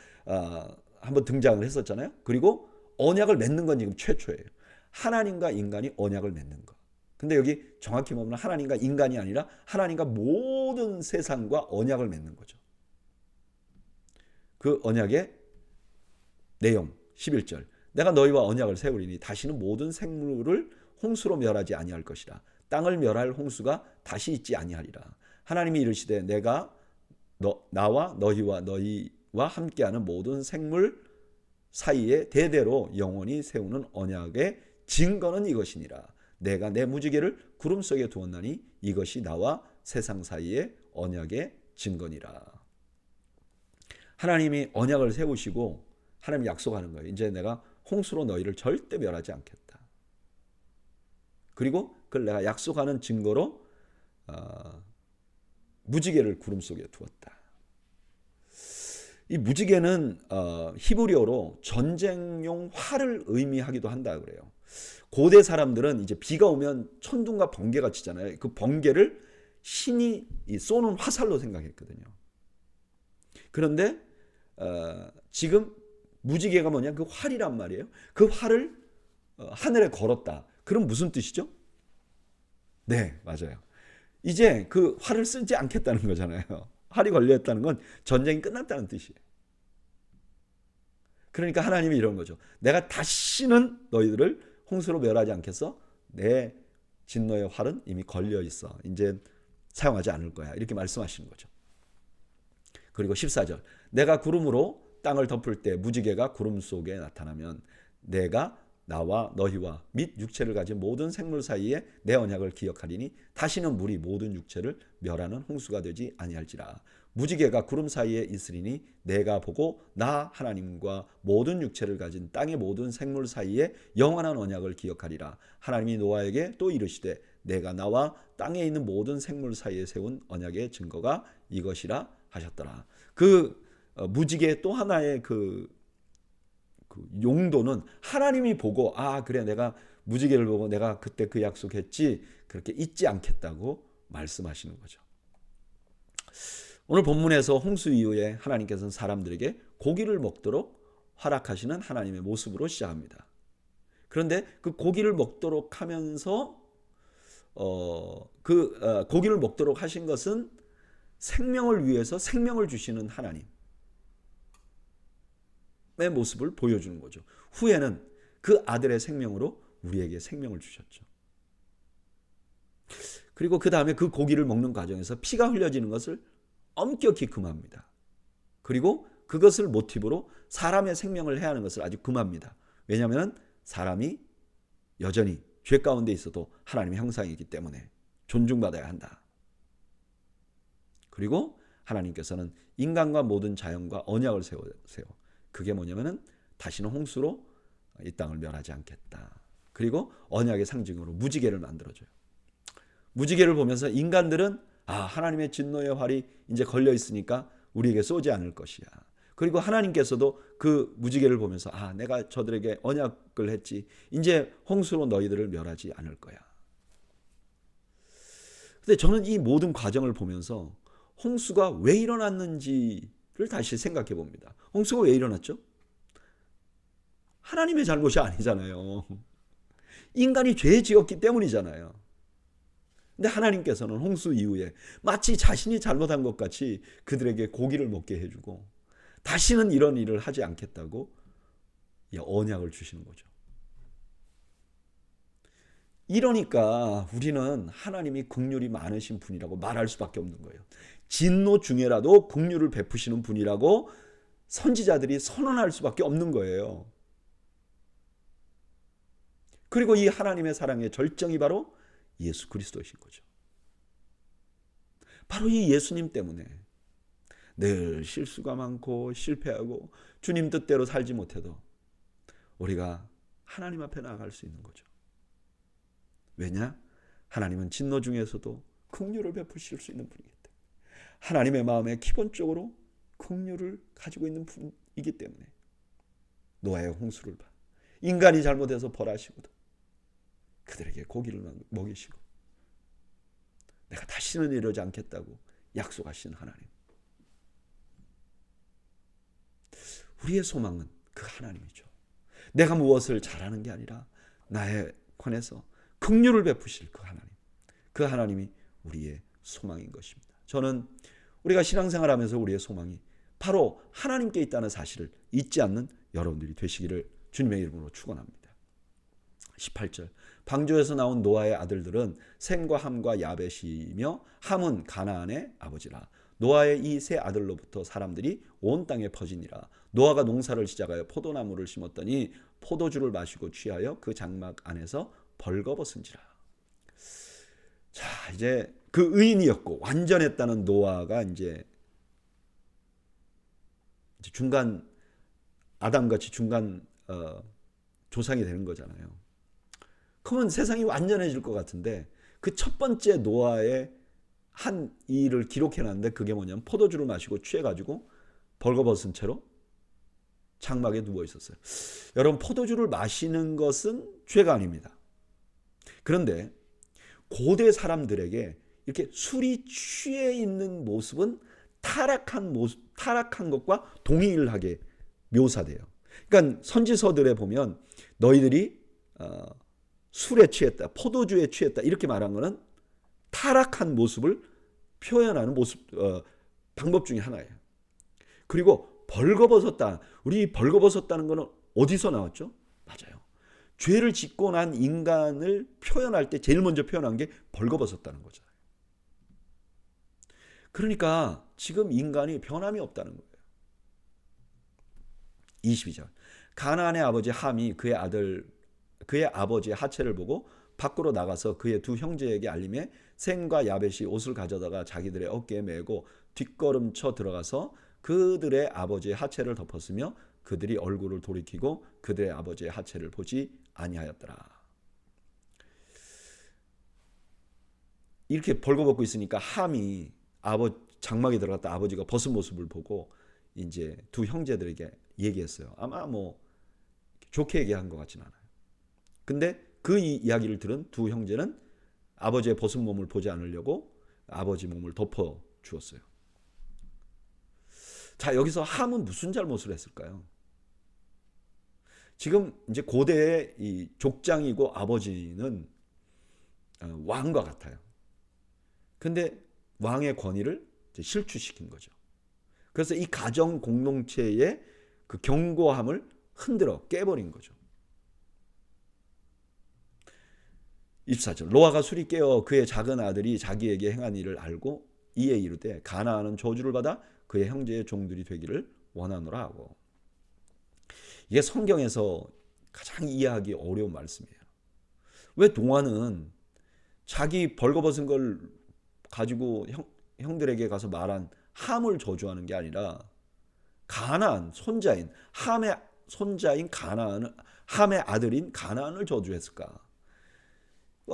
한번 등장을 했었잖아요. 그리고 언약을 맺는 건 지금 최초예요. 하나님과 인간이 언약을 맺는 거. 근데 여기 정확히 보면 하나님과 인간이 아니라 하나님과 모든 세상과 언약을 맺는 거죠. 그 언약의 내용 11절 내가 너희와 언약을 세우리니 다시는 모든 생물을 홍수로 멸하지 아니할 것이라. 땅을 멸할 홍수가 다시 있지 아니하리라. 하나님이 이르시되 내가 나와 너희와 함께하는 모든 생물 사이에 대대로 영원히 세우는 언약의 증거는 이것이니라. 내가 내 무지개를 구름 속에 두었나니 이것이 나와 세상 사이의 언약의 증거니라. 하나님이 언약을 세우시고 하나님이 약속하는 거예요. 이제 내가 홍수로 너희를 절대 멸하지 않겠다. 그리고 그걸 내가 약속하는 증거로 무지개를 구름 속에 두었다. 이 무지개는 히브리어로 전쟁용 활을 의미하기도 한다 그래요. 고대 사람들은 이제 비가 오면 천둥과 번개가 치잖아요. 그 번개를 신이 쏘는 화살로 생각했거든요. 그런데 지금 무지개가 뭐냐? 그 활이란 말이에요. 그 활을 하늘에 걸었다. 그럼 무슨 뜻이죠? 네, 맞아요. 이제 그 활을 쓰지 않겠다는 거잖아요. 활이 걸려있다는 건 전쟁이 끝났다는 뜻이에요. 그러니까 하나님이 이런 거죠. 내가 다시는 너희들을 홍수로 멸하지 않겠어. 내 진노의 활은 이미 걸려 있어. 이제 사용하지 않을 거야. 이렇게 말씀하시는 거죠. 그리고 14절. 내가 구름으로 땅을 덮을 때 무지개가 구름 속에 나타나면 내가 나와 너희와 및 육체를 가진 모든 생물 사이에 내 언약을 기억하리니 다시는 물이 모든 육체를 멸하는 홍수가 되지 아니할지라. 무지개가 구름 사이에 있으리니 내가 보고 나 하나님과 모든 육체를 가진 땅의 모든 생물 사이에 영원한 언약을 기억하리라. 하나님이 노아에게 또 이르시되 내가 나와 땅에 있는 모든 생물 사이에 세운 언약의 증거가 이것이라 하셨더라. 그 무지개의 또 하나의 그 용도는 하나님이 보고 그래 내가 무지개를 보고 내가 그때 그 약속했지 그렇게 잊지 않겠다고 말씀하시는 거죠. 오늘 본문에서 홍수 이후에 하나님께서는 사람들에게 고기를 먹도록 허락하시는 하나님의 모습으로 시작합니다. 그런데 그 고기를 먹도록 하면서 고기를 먹도록 하신 것은 생명을 위해서 생명을 주시는 하나님의 모습을 보여주는 거죠. 후에는 그 아들의 생명으로 우리에게 생명을 주셨죠. 그리고 그 다음에 그 고기를 먹는 과정에서 피가 흘려지는 것을 엄격히 금합니다. 그리고 그것을 모티브로 사람의 생명을 해하는 것을 아주 금합니다. 왜냐하면 사람이 여전히 죄 가운데 있어도 하나님의 형상이기 때문에 존중받아야 한다. 그리고 하나님께서는 인간과 모든 자연과 언약을 세워. 그게 뭐냐면은 다시는 홍수로 이 땅을 멸하지 않겠다. 그리고 언약의 상징으로 무지개를 만들어줘요. 무지개를 보면서 인간들은 하나님의 진노의 활이 이제 걸려 있으니까 우리에게 쏘지 않을 것이야. 그리고 하나님께서도 그 무지개를 보면서 내가 저들에게 언약을 했지. 이제 홍수로 너희들을 멸하지 않을 거야. 근데 저는 이 모든 과정을 보면서 홍수가 왜 일어났는지를 다시 생각해 봅니다. 홍수가 왜 일어났죠? 하나님의 잘못이 아니잖아요. 인간이 죄 지었기 때문이잖아요. 근데 하나님께서는 홍수 이후에 마치 자신이 잘못한 것 같이 그들에게 고기를 먹게 해주고 다시는 이런 일을 하지 않겠다고 언약을 주시는 거죠. 이러니까 우리는 하나님이 긍휼이 많으신 분이라고 말할 수밖에 없는 거예요. 진노 중에라도 긍휼을 베푸시는 분이라고 선지자들이 선언할 수밖에 없는 거예요. 그리고 이 하나님의 사랑의 절정이 바로 예수 그리스도이신 거죠. 바로 이 예수님 때문에 늘 실수가 많고 실패하고 주님 뜻대로 살지 못해도 우리가 하나님 앞에 나아갈 수 있는 거죠. 왜냐? 하나님은 진노 중에서도 긍휼을 베푸실 수 있는 분이기 때문에 하나님의 마음에 기본적으로 긍휼을 가지고 있는 분이기 때문에 노아의 홍수를 봐 인간이 잘못해서 벌하시고도 그들에게 고기를 먹이시고 내가 다시는 이러지 않겠다고 약속하신 하나님. 우리의 소망은 그 하나님이죠. 내가 무엇을 잘하는 게 아니라 나에 관해서 긍휼을 베푸실 그 하나님. 그 하나님이 우리의 소망인 것입니다. 저는 우리가 신앙생활하면서 우리의 소망이 바로 하나님께 있다는 사실을 잊지 않는 여러분들이 되시기를 주님의 이름으로 축원합니다. 18절 방주에서 나온 노아의 아들들은 셈과 함과 야벳이며 함은 가나안의 아버지라. 노아의 이 세 아들로부터 사람들이 온 땅에 퍼지니라. 노아가 농사를 시작하여 포도나무를 심었더니 포도주를 마시고 취하여 그 장막 안에서 벌거벗은지라. 자, 이제 그 의인이었고 완전했다는 노아가 이제 중간 아담같이 중간 조상이 되는 거잖아요. 그러면 세상이 완전해질 것 같은데 그 첫 번째 노아의 한 일을 기록해놨는데 그게 뭐냐면 포도주를 마시고 취해가지고 벌거벗은 채로 장막에 누워 있었어요. 여러분 포도주를 마시는 것은 죄가 아닙니다. 그런데 고대 사람들에게 이렇게 술이 취해 있는 모습은 타락한 것과 동일하게 묘사돼요. 그러니까 선지서들에 보면 너희들이 술에 취했다, 포도주에 취했다 이렇게 말한 거는 타락한 모습을 표현하는 방법 중에 하나예요. 그리고 벌거벗었다. 우리 벌거벗었다는 거는 어디서 나왔죠? 맞아요. 죄를 짓고 난 인간을 표현할 때 제일 먼저 표현한 게 벌거벗었다는 거잖아요. 그러니까 지금 인간이 변함이 없다는 거예요. 22절. 가나안의 아버지 함이 그의 아버지의 하체를 보고 밖으로 나가서 그의 두 형제에게 알림해 셈과 야벳이 옷을 가져다가 자기들의 어깨에 메고 뒷걸음쳐 들어가서 그들의 아버지의 하체를 덮었으며 그들이 얼굴을 돌이키고 그들의 아버지의 하체를 보지 아니하였더라. 이렇게 벌거벗고 있으니까 함이 장막에 들어갔다 아버지가 벗은 모습을 보고 이제 두 형제들에게 얘기했어요. 아마 뭐 좋게 얘기한 것 같지는 않아요. 근데 그 이야기를 들은 두 형제는 아버지의 벗은 몸을 보지 않으려고 아버지 몸을 덮어 주었어요. 자, 여기서 함은 무슨 잘못을 했을까요? 지금 이제 고대의 이 족장이고 아버지는 왕과 같아요. 근데 왕의 권위를 실추시킨 거죠. 그래서 이 가정 공동체의 그 견고함을 흔들어 깨버린 거죠. 24절. 노아가 술이 깨어 그의 작은 아들이 자기에게 행한 일을 알고 이에 이르되 가나안은 저주를 받아 그의 형제의 종들이 되기를 원하노라 하고. 이게 성경에서 가장 이해하기 어려운 말씀이에요. 왜 노아는 자기 벌거벗은 걸 가지고 형들에게 가서 말한 함을 저주하는 게 아니라 가나안 함의 손자인 가나안을, 함의 아들인 가나안을 저주했을까?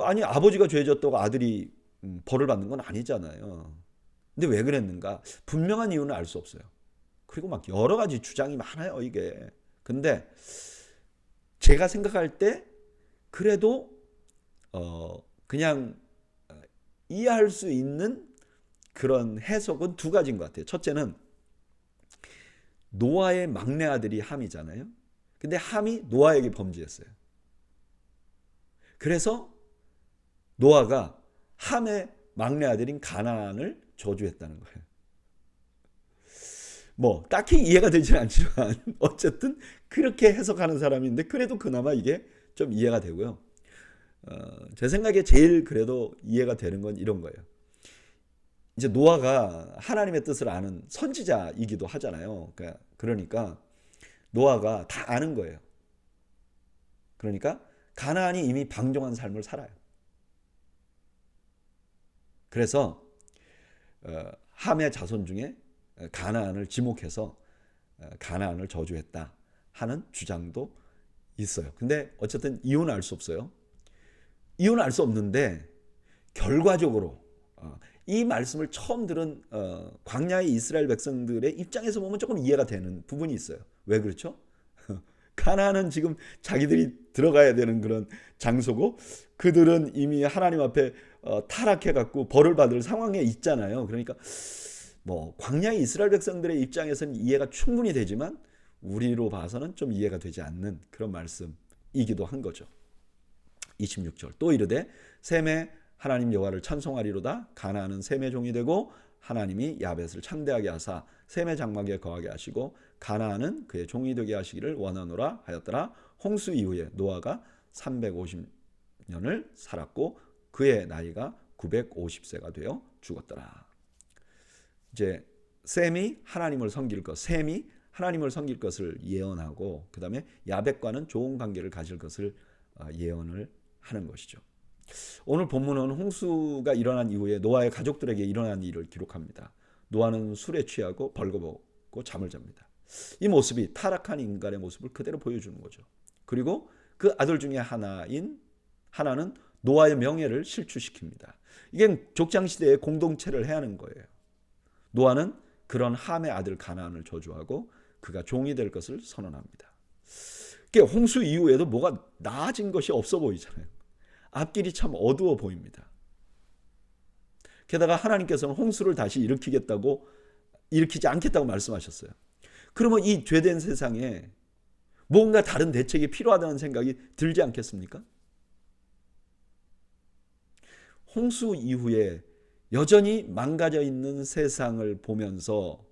아니, 아버지가 죄졌다고 아들이 벌을 받는 건 아니잖아요. 근데 왜 그랬는가? 분명한 이유는 알 수 없어요. 그리고 막 여러 가지 주장이 많아요, 이게. 근데 제가 생각할 때 그래도 그냥 이해할 수 있는 그런 해석은 두 가지인 것 같아요. 첫째는 노아의 막내 아들이 함이잖아요. 근데 함이 노아에게 범죄했어요. 그래서 노아가 함의 막내 아들인 가나안을 저주했다는 거예요. 뭐 딱히 이해가 되지는 않지만 어쨌든 그렇게 해석하는 사람이 있는데 그래도 그나마 이게 좀 이해가 되고요. 제 생각에 제일 그래도 이해가 되는 건 이런 거예요. 이제 노아가 하나님의 뜻을 아는 선지자이기도 하잖아요. 그러니까 노아가 다 아는 거예요. 그러니까 가나안이 이미 방종한 삶을 살아요. 그래서 함의 자손 중에 가나안을 지목해서 가나안을 저주했다 하는 주장도 있어요. 근데 어쨌든 이유는 알 수 없어요. 이유는 알 수 없는데 결과적으로 이 말씀을 처음 들은 광야의 이스라엘 백성들의 입장에서 보면 조금 이해가 되는 부분이 있어요. 왜 그렇죠? 가나안은 지금 자기들이 들어가야 되는 그런 장소고 그들은 이미 하나님 앞에 타락해갖고 벌을 받을 상황에 있잖아요. 그러니까 뭐 광야의 이스라엘 백성들의 입장에서는 이해가 충분히 되지만 우리로 봐서는 좀 이해가 되지 않는 그런 말씀이기도 한 거죠. 26절. 또 이르되 셈의 하나님 여호와를 찬송하리로다. 가나안은 셈의 종이 되고 하나님이 야벳을 창대하게 하사 셈의 장막에 거하게 하시고 가나안은 그의 종이 되게 하시기를 원하노라 하였더라. 홍수 이후에 노아가 350년을 살았고 그의 나이가 950세가 되어 죽었더라. 이제 셈이 하나님을 섬길 것을 예언하고 그 다음에 야벳과는 좋은 관계를 가질 것을 예언을 하는 것이죠. 오늘 본문은 홍수가 일어난 이후에 노아의 가족들에게 일어난 일을 기록합니다. 노아는 술에 취하고 벌거벗고 잠을 잡니다. 이 모습이 타락한 인간의 모습을 그대로 보여주는 거죠. 그리고 그 아들 중에 하나는 노아의 명예를 실추시킵니다. 이게 족장시대의 공동체를 해야 하는 거예요. 노아는 그런 함의 아들 가나안을 저주하고 그가 종이 될 것을 선언합니다. 홍수 이후에도 뭐가 나아진 것이 없어 보이잖아요. 앞길이 참 어두워 보입니다. 게다가 하나님께서는 홍수를 다시 일으키지 않겠다고 말씀하셨어요. 그러면 이 죄된 세상에 뭔가 다른 대책이 필요하다는 생각이 들지 않겠습니까? 홍수 이후에 여전히 망가져 있는 세상을 보면서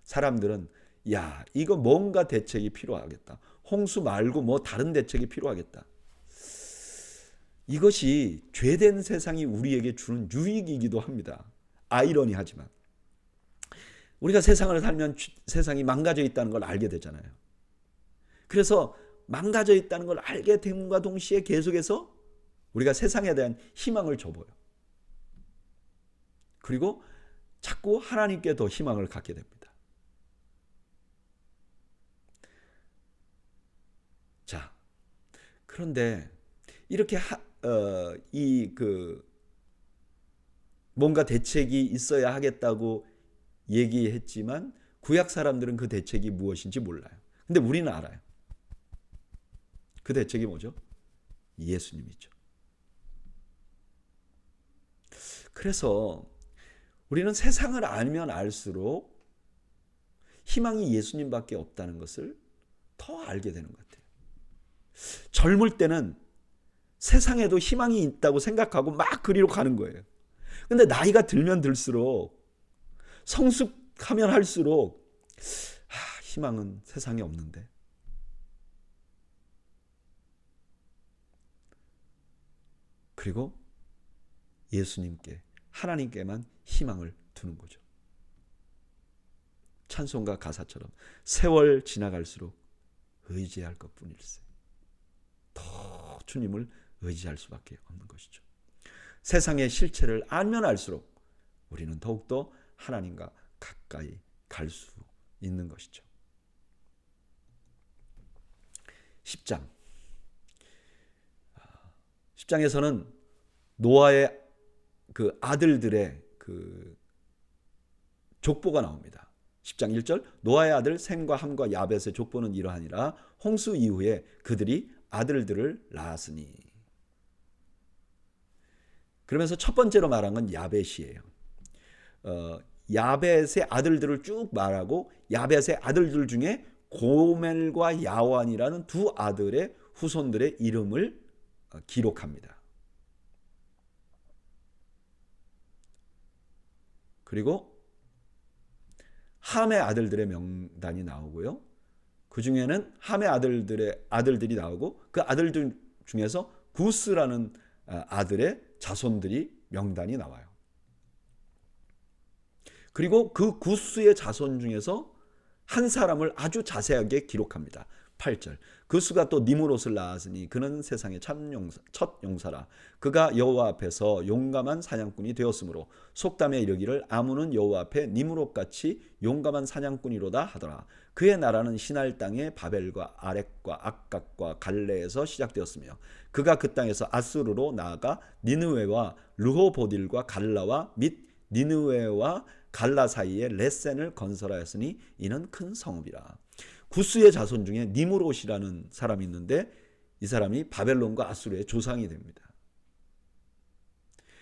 사람들은 야, 이거 뭔가 대책이 필요하겠다. 홍수 말고 뭐 다른 대책이 필요하겠다. 이것이 죄된 세상이 우리에게 주는 유익이기도 합니다. 아이러니하지만 우리가 세상을 살면 세상이 망가져 있다는 걸 알게 되잖아요. 그래서 망가져 있다는 걸 알게 됨과 동시에 계속해서 우리가 세상에 대한 희망을 줘봐요. 그리고 자꾸 하나님께 더 희망을 갖게 됩니다. 자, 그런데 이렇게 뭔가 대책이 있어야 하겠다고 얘기했지만 구약 사람들은 그 대책이 무엇인지 몰라요. 근데 우리는 알아요. 그 대책이 뭐죠? 예수님이죠. 그래서 우리는 세상을 알면 알수록 희망이 예수님밖에 없다는 것을 더 알게 되는 것 같아요. 젊을 때는 세상에도 희망이 있다고 생각하고 막 그리로 가는 거예요. 근데 나이가 들면 들수록 성숙하면 할수록 희망은 세상에 없는데. 그리고 예수님께, 하나님께만 희망을 두는 거죠. 찬송가 가사처럼 세월 지나갈수록 의지할 것뿐일세. 더 주님을 의지할 수밖에 없는 것이죠. 세상의 실체를 알면 알수록 우리는 더욱더 하나님과 가까이 갈 수 있는 것이죠. 10장에서는 노아의 그 아들들의 그 족보가 나옵니다. 10장 1절 노아의 아들 셈과 함과 야벳의 족보는 이러하니라. 홍수 이후에 그들이 아들들을 낳았으니. 그러면서 첫 번째로 말한 건 야벳이에요. 야벳의 아들들을 쭉 말하고 야벳의 아들들 중에 고멜과 야완이라는 두 아들의 후손들의 이름을 기록합니다. 그리고 함의 아들들의 명단이 나오고요. 그 중에는 함의 아들들이 나오고 그 아들들 중에서 구스라는 아들의 자손들이 명단이 나와요. 그리고 그 구스의 자손 중에서 한 사람을 아주 자세하게 기록합니다. 8절 구스가 또 니므롯을 낳았으니 그는 세상의 첫 용사라. 그가 여호와 앞에서 용감한 사냥꾼이 되었으므로 속담에 이르기를 아문은 여호와 앞에 니므롯같이 용감한 사냥꾼이로다 하더라. 그의 나라는 시날 땅의 바벨과 아렉과 악각과 갈레에서 시작되었으며 그가 그 땅에서 아수르로 나아가 니느웨와 르호보딜과 갈라와 및 니느웨와 갈라 사이에 레센을 건설하였으니 이는 큰 성읍이라. 구스의 자손 중에 니므롯이라는 사람이 있는데 이 사람이 바벨론과 아수르의 조상이 됩니다.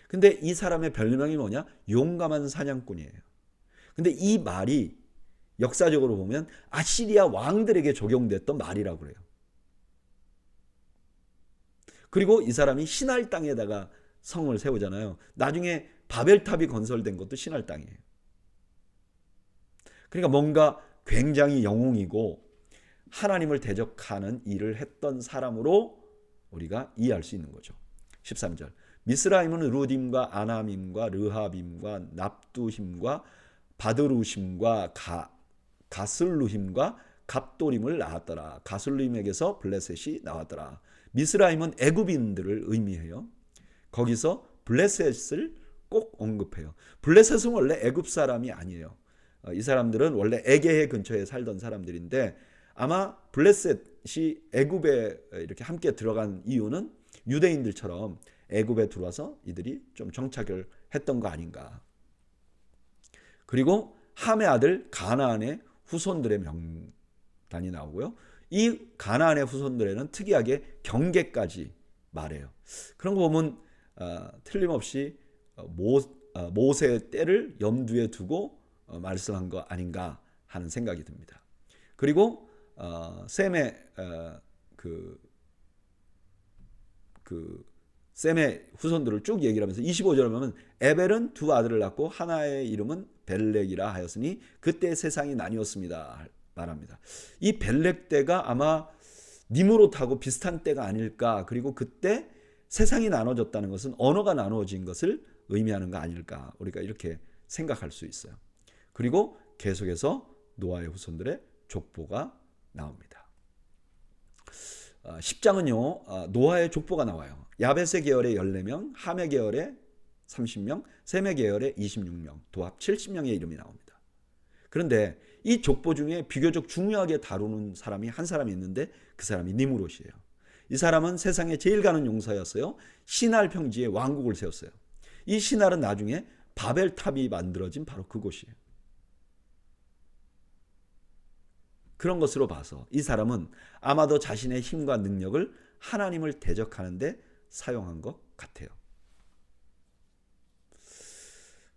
근데 이 사람의 별명이 뭐냐? 용감한 사냥꾼이에요. 근데 이 말이 역사적으로 보면 아시리아 왕들에게 적용됐던 말이라고 그래요. 그리고 이 사람이 시날 땅에다가 성을 세우잖아요. 나중에 바벨탑이 건설된 것도 시날 땅이에요. 그러니까 뭔가 굉장히 영웅이고 하나님을 대적하는 일을 했던 사람으로 우리가 이해할 수 있는 거죠. 13절 미스라임은 루딤과 아나밈과 르하빔과 납두힘과 바드루심과 가슬루힘과 갑도림을 낳았더라. 가슬루힘에게서 블레셋이 나왔더라. 미스라임은 애굽인들을 의미해요. 거기서 블레셋을 꼭 언급해요. 블레셋은 원래 애굽 사람이 아니에요. 이 사람들은 원래 에게해 근처에 살던 사람들인데 아마 블레셋이 애굽에 이렇게 함께 들어간 이유는 유대인들처럼 애굽에 들어와서 이들이 좀 정착을 했던 거 아닌가. 그리고 함의 아들 가나안의 후손들의 명단이 나오고요. 이 가나안의 후손들에는 특이하게 경계까지 말해요. 그런 거 보면 틀림없이 모세의 때를 염두에 두고 말씀한 거 아닌가 하는 생각이 듭니다. 그리고 셈의 셈의 후손들을 쭉 얘기를 하면서 25절에 보면 에벨은 두 아들을 낳고 하나의 이름은 벨렉이라 하였으니 그때 세상이 나뉘었습니다 말합니다. 이 벨렉 때가 아마 니므롯하고 비슷한 때가 아닐까. 그리고 그때 세상이 나눠졌다는 것은 언어가 나누어진 것을 의미하는 거 아닐까. 우리가 이렇게 생각할 수 있어요. 그리고 계속해서 노아의 후손들의 족보가 나옵니다. 10장은요. 노아의 족보가 나와요. 야벳의 계열에 14명, 함의 계열에 30명, 셈의 계열에 26명, 도합 70명의 이름이 나옵니다. 그런데 이 족보 중에 비교적 중요하게 다루는 사람이 한 사람이 있는데 그 사람이 니므롯이에요. 이 사람은 세상에 제일 가는 용사였어요. 시날 평지에 왕국을 세웠어요. 이 시날은 나중에 바벨탑이 만들어진 바로 그곳이에요. 그런 것으로 봐서 이 사람은 아마도 자신의 힘과 능력을 하나님을 대적하는 데 사용한 것 같아요.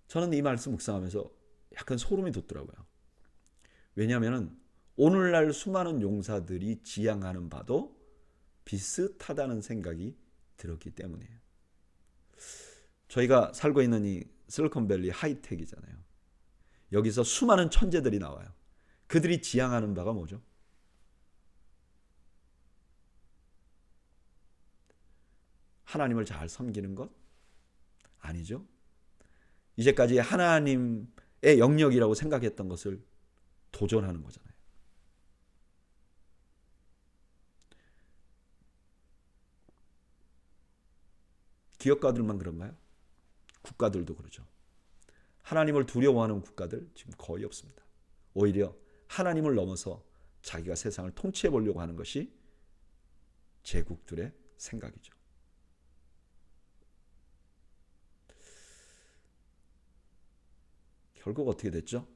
저는 이 말씀 묵상하면서 약간 소름이 돋더라고요. 왜냐하면 오늘날 수많은 용사들이 지향하는 바도 비슷하다는 생각이 들었기 때문이에요. 저희가 살고 있는 이 실리콘밸리 하이텍이잖아요. 여기서 수많은 천재들이 나와요. 그들이 지향하는 바가 뭐죠? 하나님을 잘 섬기는 것? 아니죠. 이제까지 하나님의 영역이라고 생각했던 것을 도전하는 거잖아요. 기업가들만 그런가요? 국가들도 그러죠. 하나님을 두려워하는 국가들 지금 거의 없습니다. 오히려 하나님을 넘어서 자기가 세상을 통치해 보려고 하는 것이 제국들의 생각이죠. 결국 어떻게 됐죠?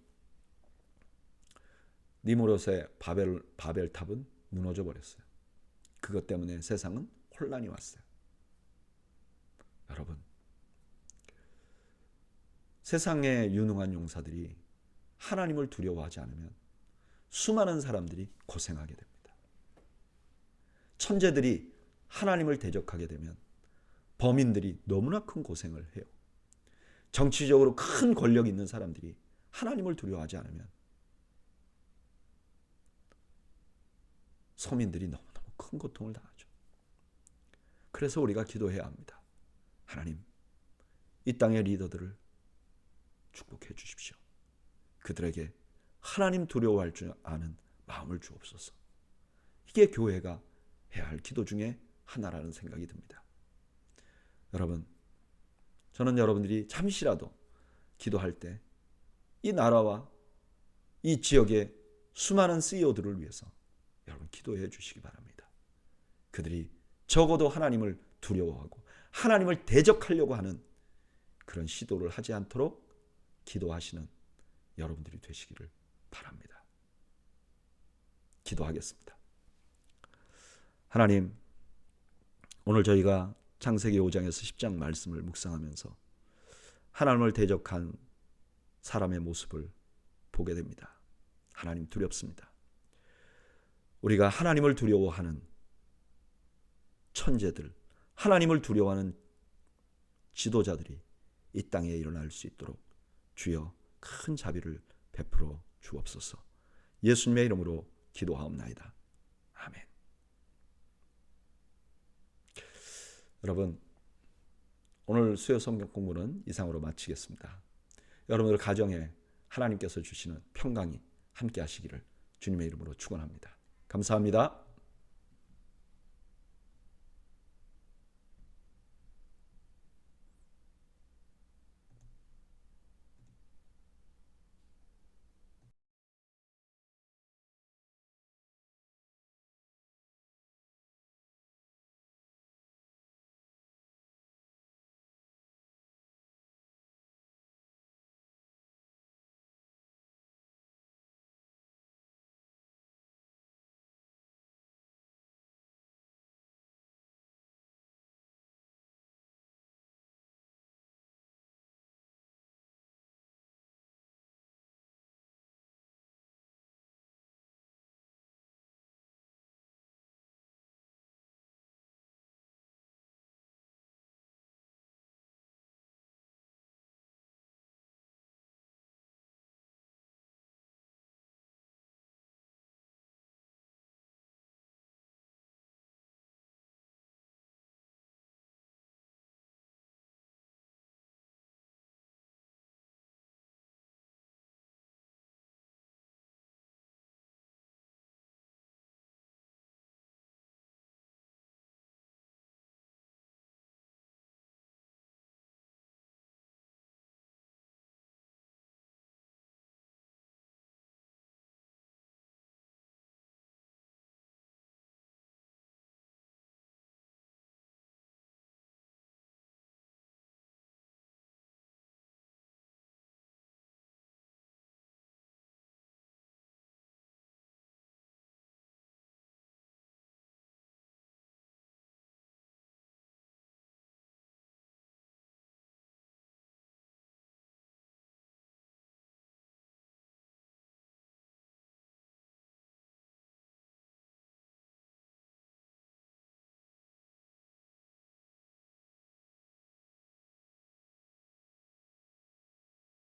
니므롯의 바벨탑은 무너져 버렸어요. 그것 때문에 세상은 혼란이 왔어요. 여러분, 세상의 유능한 용사들이 하나님을 두려워하지 않으면 수많은 사람들이 고생하게 됩니다. 천재들이 하나님을 대적하게 되면 범인들이 너무나 큰 고생을 해요. 정치적으로 큰 권력 있는 사람들이 하나님을 두려워하지 않으면 서민들이 너무너무 큰 고통을 당하죠. 그래서 우리가 기도해야 합니다. 하나님, 이 땅의 리더들을 축복해 주십시오. 그들에게 하나님 두려워할 줄 아는 마음을 주옵소서. 이게 교회가 해야 할 기도 중에 하나라는 생각이 듭니다. 여러분, 저는 여러분들이 잠시라도 기도할 때 이 나라와 이 지역의 수많은 CEO들을 위해서 여러분 기도해 주시기 바랍니다. 그들이 적어도 하나님을 두려워하고 하나님을 대적하려고 하는 그런 시도를 하지 않도록 기도하시는 여러분들이 되시기를 바랍니다. 기도하겠습니다. 하나님, 오늘 저희가 창세기 5장에서 10장 말씀을 묵상하면서 하나님을 대적한 사람의 모습을 보게 됩니다. 하나님, 두렵습니다. 우리가 하나님을 두려워하는 천재들, 하나님을 두려워하는 지도자들이 이 땅에 일어날 수 있도록 주여 큰 자비를 베풀어 주옵소서. 예수님의 이름으로 기도하옵나이다. 아멘. 여러분, 오늘 수요 성경 공부는 이상으로 마치겠습니다. 여러분들 가정에 하나님께서 주시는 평강이 함께 하시기를 주님의 이름으로 축원합니다. 감사합니다.